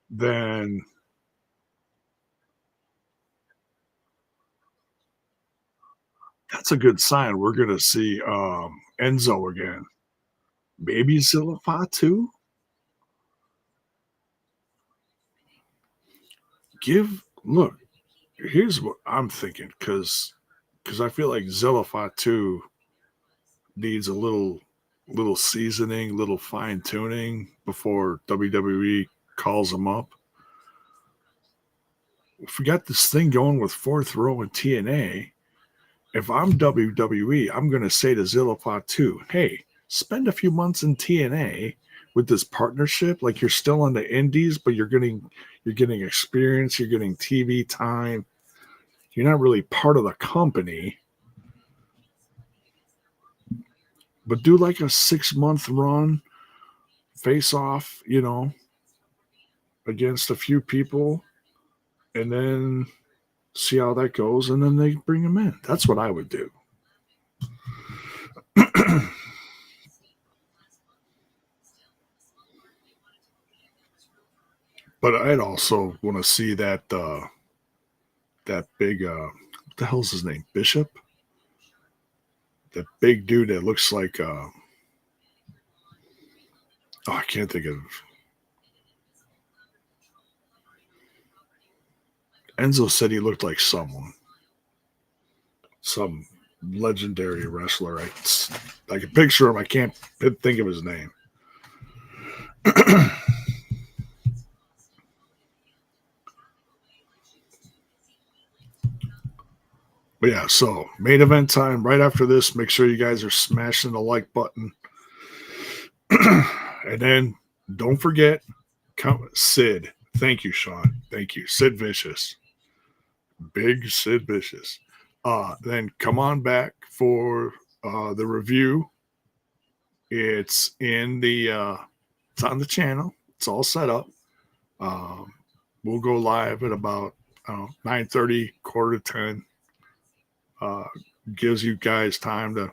Then that's a good sign. We're gonna see Enzo again. maybe Zillify too. Give look, here's what I'm thinking, because I feel like Zillify too needs a little seasoning, little fine tuning before WWE calls them up. If we got this thing going with Fourth Row and TNA, if I'm WWE, I'm going to say to Zillify too, hey, spend a few months in TNA with this partnership. Like you're still on the indies, but you're getting experience, you're getting TV time. You're not really part of the company, but do like a 6 month run, face off, against a few people, and then see how that goes, and then they bring them in. That's what I would do. But I'd also want to see that big what the hell's his name? Bishop? That big dude that looks like oh, I can't think of. Enzo said he looked like some legendary wrestler. I can picture him. I can't think of his name. But yeah, so main event time right after this. Make sure you guys are smashing the like button. And then don't forget, Sid. Thank you, Sean. Thank you. Sid Vicious. Big Sid Vicious. Then come on back for the review. It's on the channel. It's all set up. Um, we'll go live at about 9:30, quarter to 10. Uh, gives you guys time to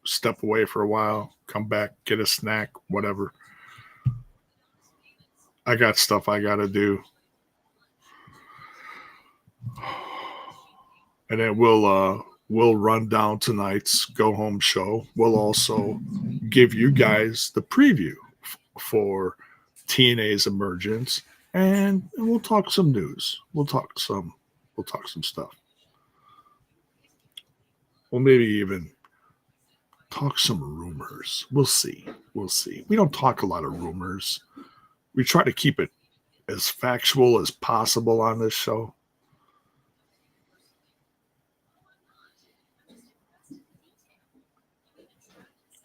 step away for a while, come back, get a snack, whatever. I got stuff I got to do. And then we'll run down tonight's go home show. We'll also give you guys the preview for TNA's emergence, and we'll talk some news. We'll talk some stuff. We'll maybe even talk some rumors. We'll see. We'll see. We don't talk a lot of rumors. We try to keep it as factual as possible on this show.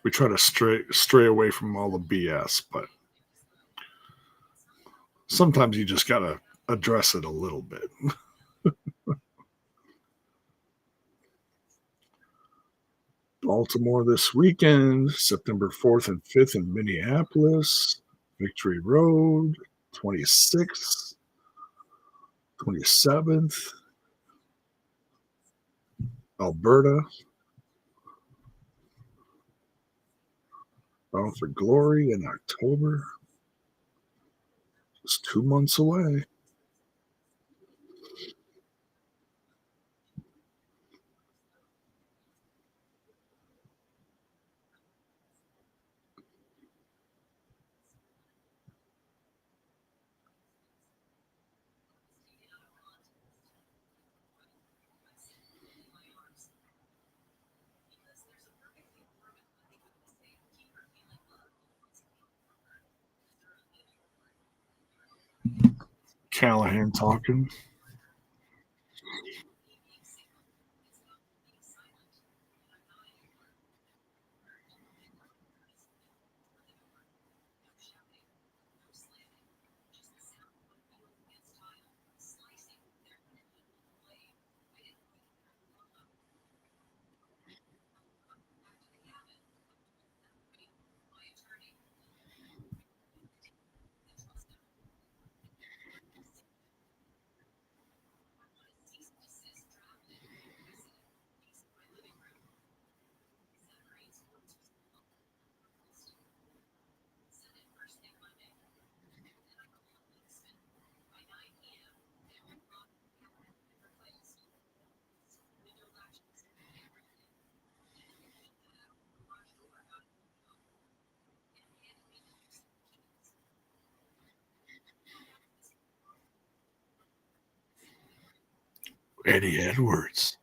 We try to stray away from all the BS, but sometimes you just gotta address it a little bit. Baltimore this weekend, September 4th and 5th in Minneapolis, Victory Road, 26th, 27th, Alberta, Bound for Glory in October. It's 2 months away. Callahan talking. Eddie Edwards.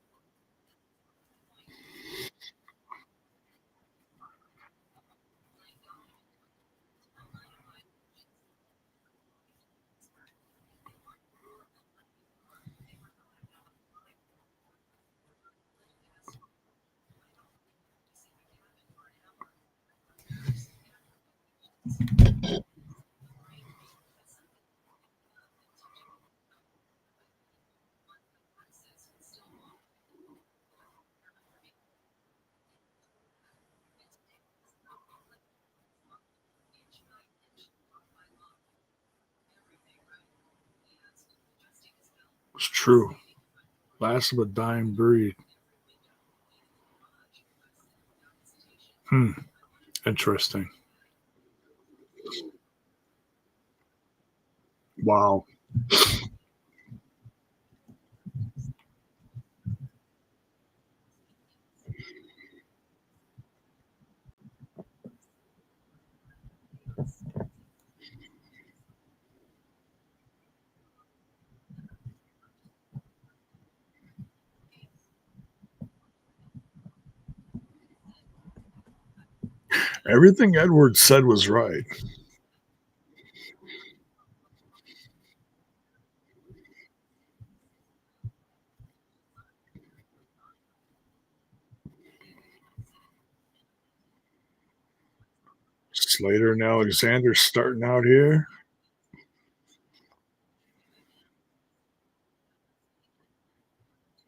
It's true. Last of a dying breed. Hmm. Interesting. Wow. Everything Edwards said was right. Slater and Alexander starting out here.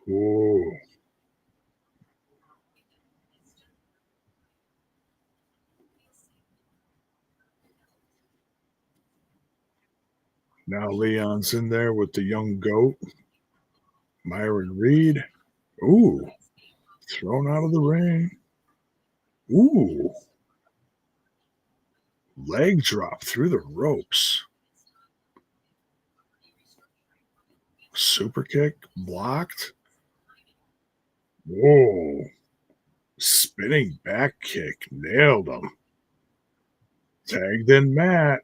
Whoa. Now Leon's in there with the young goat, Myron Reed. Ooh, thrown out of the ring. Ooh, leg drop through the ropes. Super kick blocked. Whoa, spinning back kick. Nailed him. Tagged in Matt.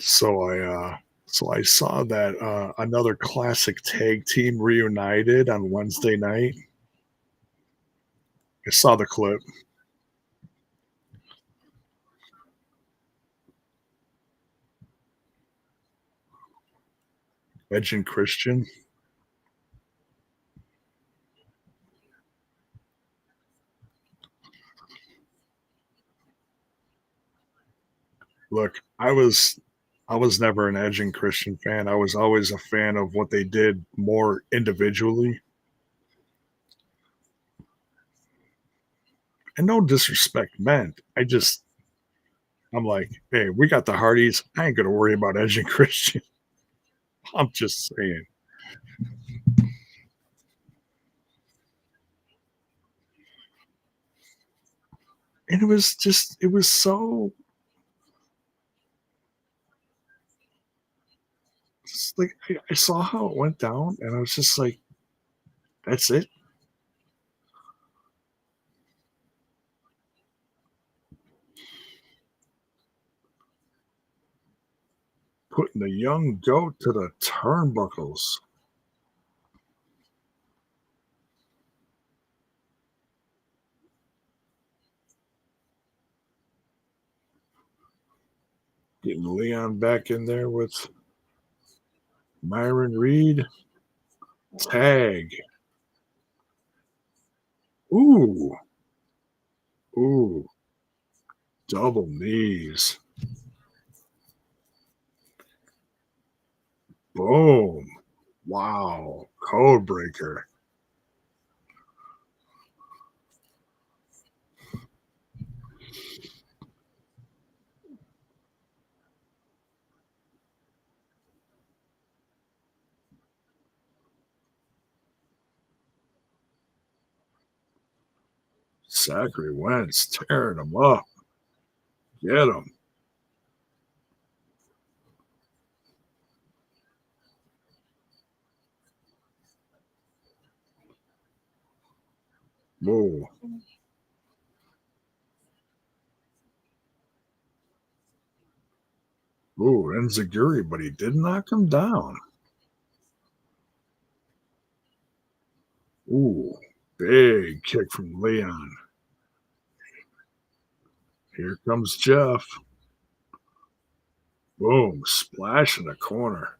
So I saw that another classic tag team reunited on Wednesday night. I saw the clip. Edge and Christian. Look, I was never an Edge and Christian fan. I was always a fan of what they did more individually. And no disrespect meant. I'm like, hey, we got the Hardys. I ain't gonna worry about Edge and Christian. I'm just saying. And it was so just like I saw how it went down, and I was just like, that's it. Putting the young goat to the turnbuckles. Getting Leon back in there with Myron Reed. Tag. Ooh. Ooh. Double knees. Boom. Wow. Code breaker. Zachary Wentz tearing him up. Get him. Whoa. Ooh, Enziguri, but he did knock him down. Ooh, big kick from Leon. Here comes Jeff. Boom, splash in the corner.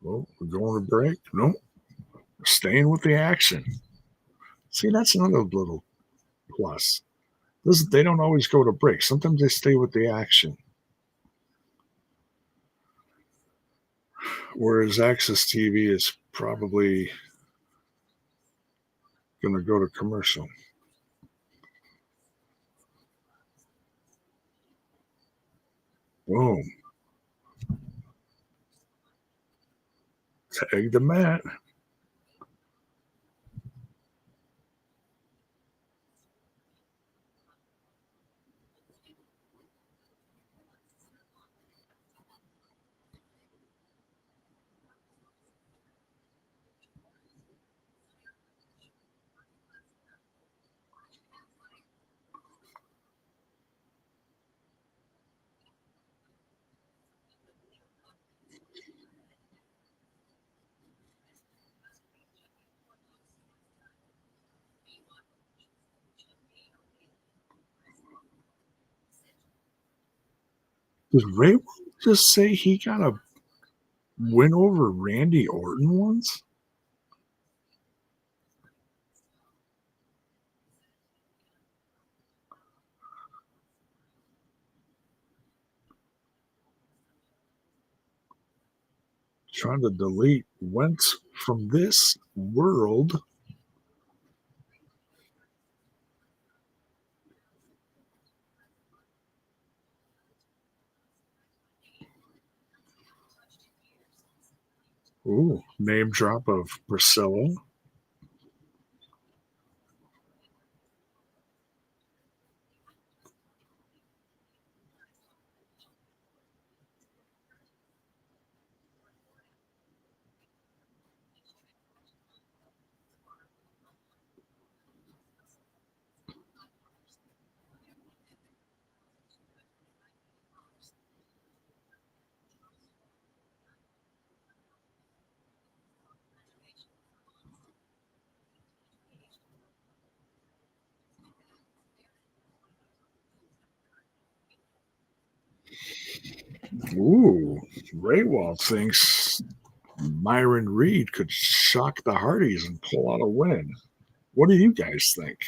Oh, we're going to break. Nope, staying with the action. See, that's another little plus. This, they don't always go to break. Sometimes they stay with the action. Whereas Access TV is probably going to go to commercial. Boom. Tag the mat. Did Ray just say he got a win over Randy Orton once? Trying to delete Wentz from this world. Ooh, name drop of Priscilla. Ooh, Raywall thinks Myron Reed could shock the Hardys and pull out a win. What do you guys think?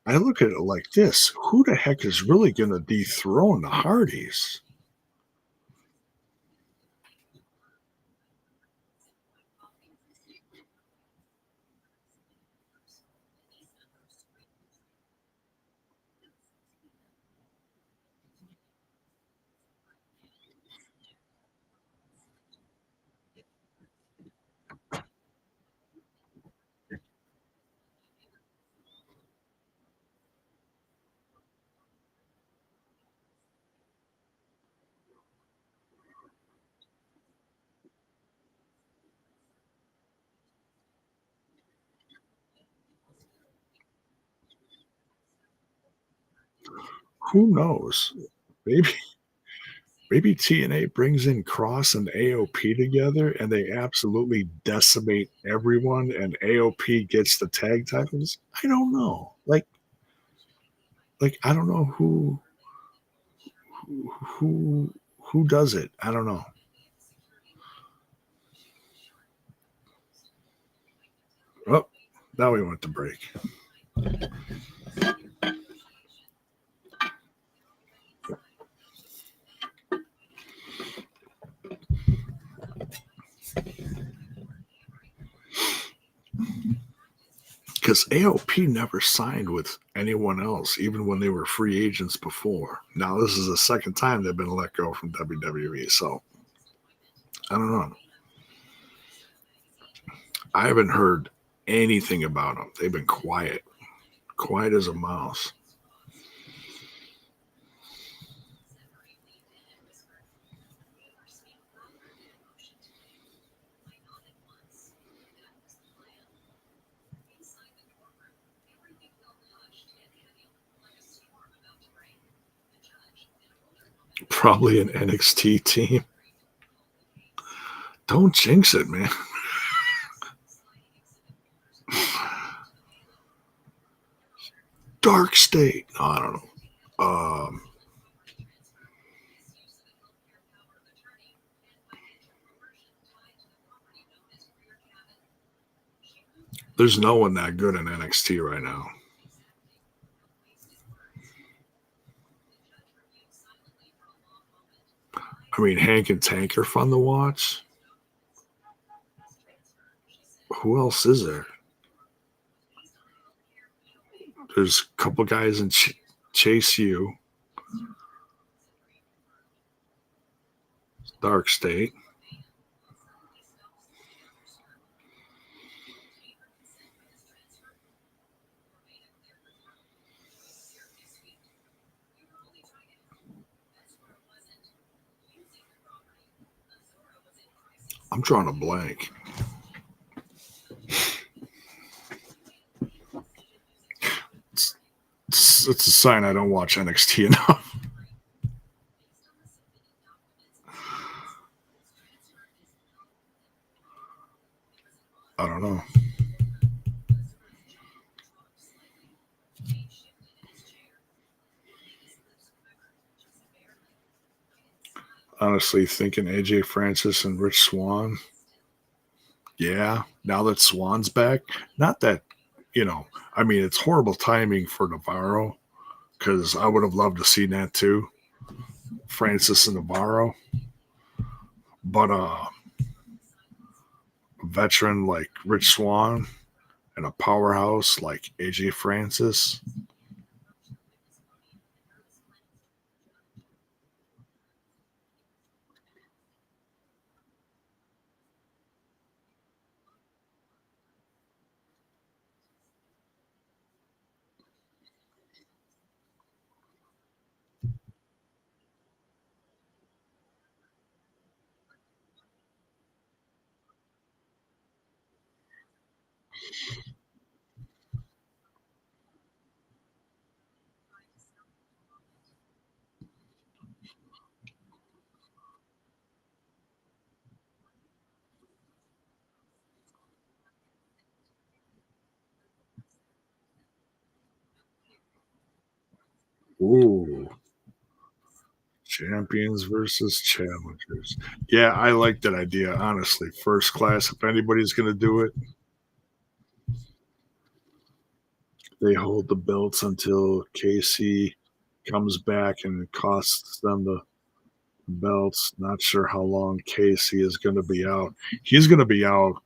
I look at it like this: who the heck is really going to dethrone the Hardys? Who knows? Maybe maybe TNA brings in Cross and AOP together and they absolutely decimate everyone and AOP gets the tag titles. I don't know. Like I don't know who who does it. I don't know. Oh, now we went to break. because AOP never signed with anyone else, even when they were free agents before. Now this is the second time they've been let go from WWE. So I don't know. I haven't heard anything about them. They've been quiet, quiet as a mouse. Probably an NXT team. Don't jinx it, man. Dark State. No, I don't know. There's no one that good in NXT right now. I mean, Hank and Tank are fun to watch. Who else is there? There's a couple guys in Chase U, Dark State. I'm drawing a blank. It's a sign I don't watch NXT enough. I don't know. Honestly, thinking AJ Francis and Rich Swann. Yeah, now that Swan's back, not that, I mean, it's horrible timing for Navarro because I would have loved to see that too, Francis and Navarro. But a veteran like Rich Swann and a powerhouse like AJ Francis. Ooh, champions versus challengers. Yeah, I like that idea, honestly. First class, if anybody's going to do it, they hold the belts until KC comes back and it costs them the belts. Not sure how long Casey is going to be out. He's going to be out.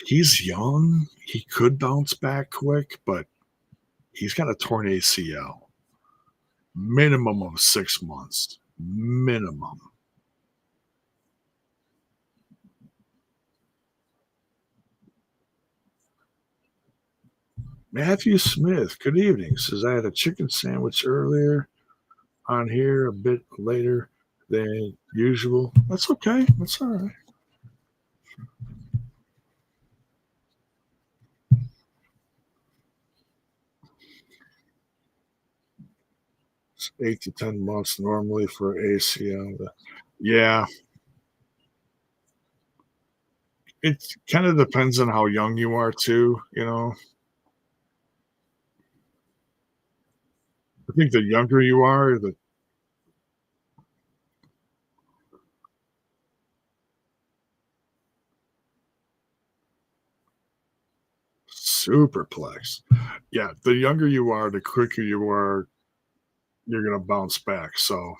He's young. He could bounce back quick, but he's got a torn ACL. Minimum of 6 months. Minimum. Matthew Smith, good evening. Says I had a chicken sandwich earlier on here a bit later than usual. That's okay. That's all right. It's 8 to 10 months normally for ACL. Yeah, it kind of depends on how young you are too. I think the younger you are, the superplex. Yeah, the younger you are, the quicker you are, you're gonna bounce back. So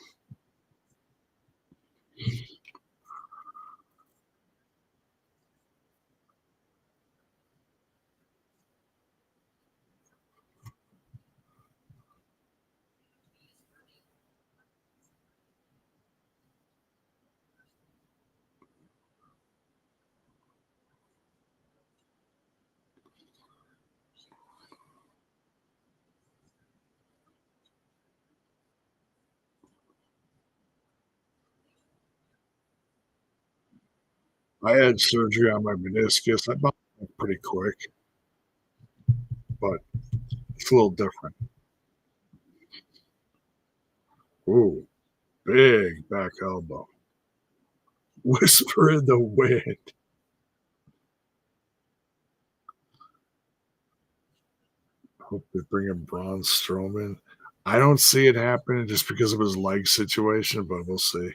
I had surgery on my meniscus. I bounced back pretty quick, but it's a little different. Ooh, big back elbow. Whisper in the wind. Hope they bring in Braun Strowman. I don't see it happening just because of his leg situation, but we'll see.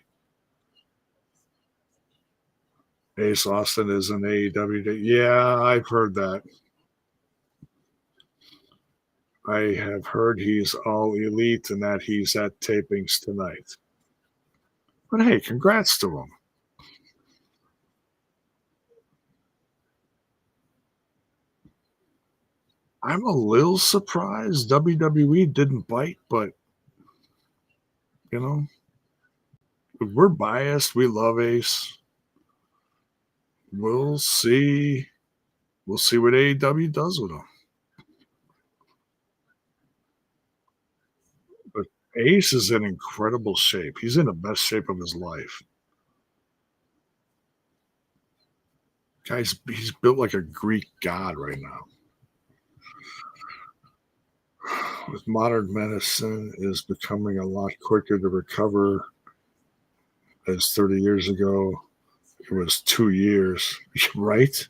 Ace Austin is an AEW. Yeah, I've heard that. I have heard he's all elite and that he's at tapings tonight. But hey, congrats to him. I'm a little surprised WWE didn't bite, but you know, we're biased. We love Ace. We'll see. We'll see what AEW does with him. But Ace is in incredible shape. He's in the best shape of his life. Guys, he's built like a Greek god right now. With modern medicine is becoming a lot quicker to recover as 30 years ago. It was 2 years, right?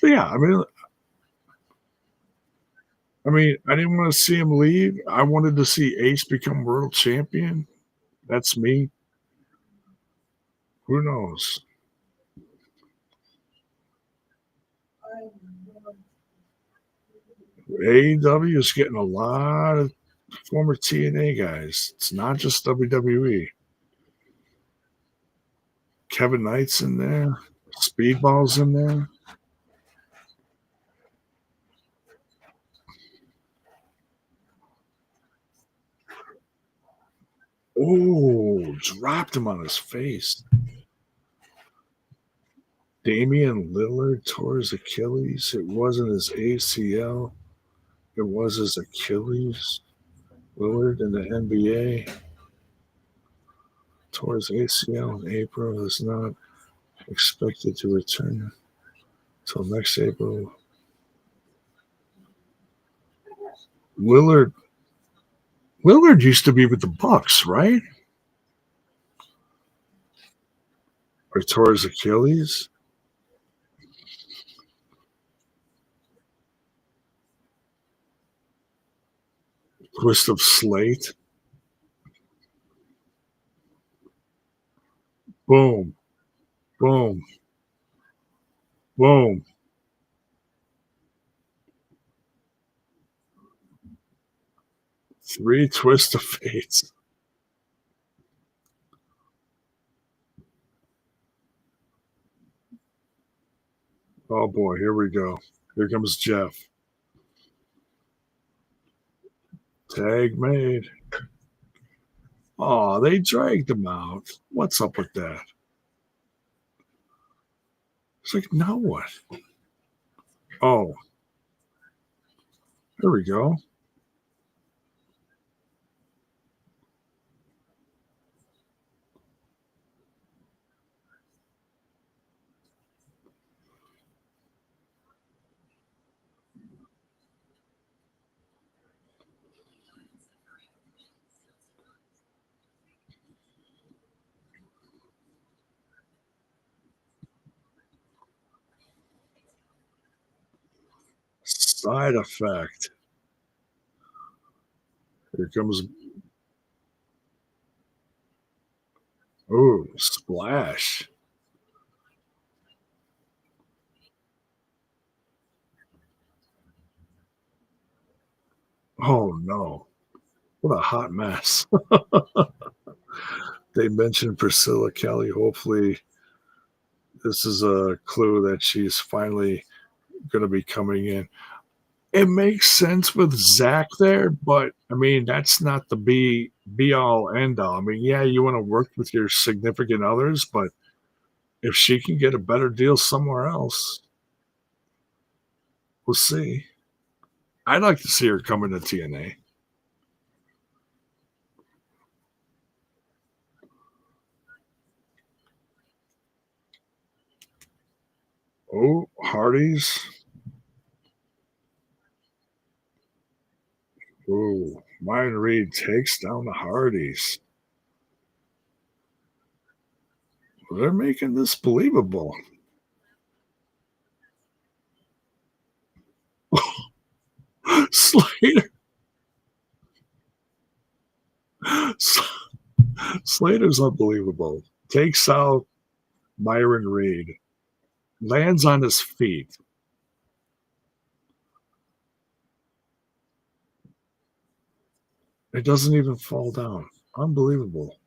But yeah, I didn't want to see him leave. I wanted to see Ace become world champion. That's me. Who knows? AEW is getting a lot of former TNA guys. It's not just WWE. Kevin Knight's in there. Speedball's in there. Oh, dropped him on his face. Damian Lillard tore his Achilles. It wasn't his ACL. It was his Achilles. Lillard in the NBA tore his ACL in April. Is not expected to return until next April. Lillard used to be with the Bucks, right? Or tore his Achilles. Twist of slate. Boom. Boom. Boom. Three twist of fates. Oh boy, here we go. Here comes Jeff. Tag made. Oh, they dragged him out. What's up with that? It's like, now what? Oh, there we go. Side effect. Here comes. Oh, splash. Oh no. What a hot mess. They mentioned Priscilla Kelly. Hopefully, this is a clue that she's finally going to be coming in. It makes sense with Zach there, but that's not the be all end all. Yeah, you want to work with your significant others, but if she can get a better deal somewhere else, we'll see. I'd like to see her come into TNA. Oh, Hardee's. Oh, Myron Reed takes down the Hardys. They're making this believable. Slater, Slater's unbelievable. Takes out Myron Reed, lands on his feet. It doesn't even fall down. Unbelievable.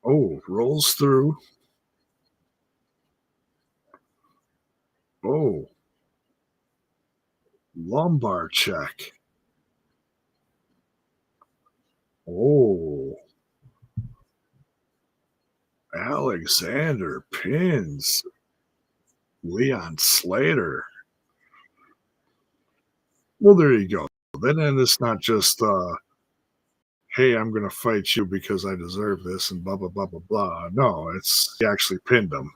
Oh, rolls through. Oh, lumbar check. Oh, Alexander pins Leon Slater. Well, there you go. Then it's not just hey, I'm gonna fight you because I deserve this and blah blah blah blah blah. No, it's he actually pinned him.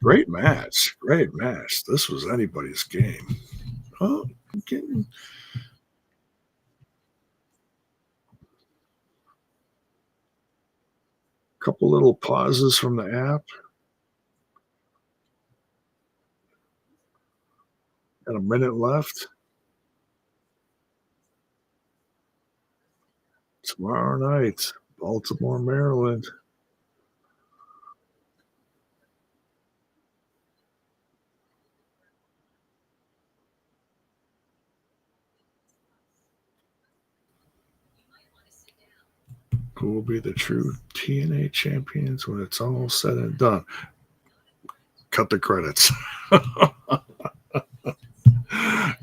Great match. Great match. This was anybody's game. Oh, getting a couple little pauses from the app. Got a minute left. Tomorrow night, Baltimore, Maryland. Who will be the true TNA champions when it's all said and done? Cut the credits.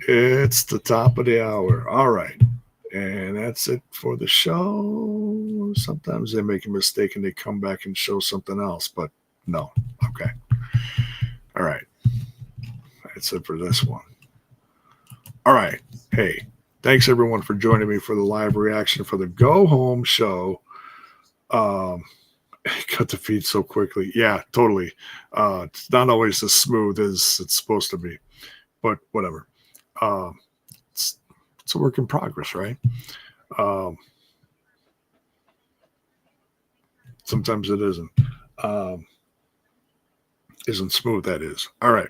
It's the top of the hour. All right. And that's it for the show. Sometimes they make a mistake and they come back and show something else, but no. Okay. All right. That's it for this one. All right. Hey, thanks everyone for joining me for the live reaction for the Go Home show. Cut the feed so quickly. Yeah, totally. It's not always as smooth as it's supposed to be, but whatever. It's, it's a work in progress, right? Sometimes it isn't. Isn't smooth, that is. All right.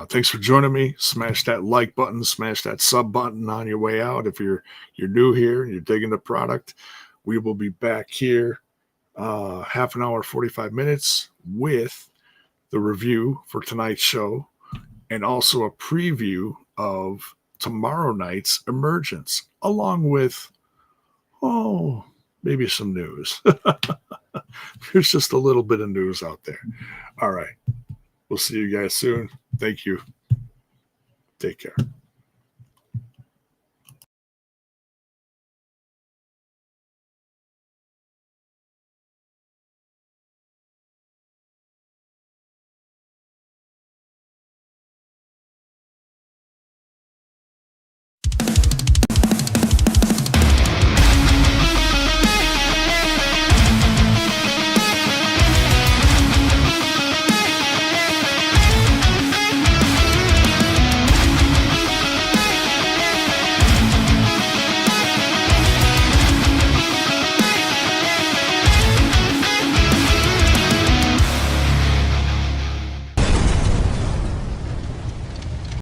Thanks for joining me. Smash that like button, smash that sub button on your way out. If you're new here and you're digging the product, we will be back here half an hour, 45 minutes with the review for tonight's show and also a preview of tomorrow night's Emergence, along with, maybe some news. There's just a little bit of news out there. All right. We'll see you guys soon. Thank you. Take care.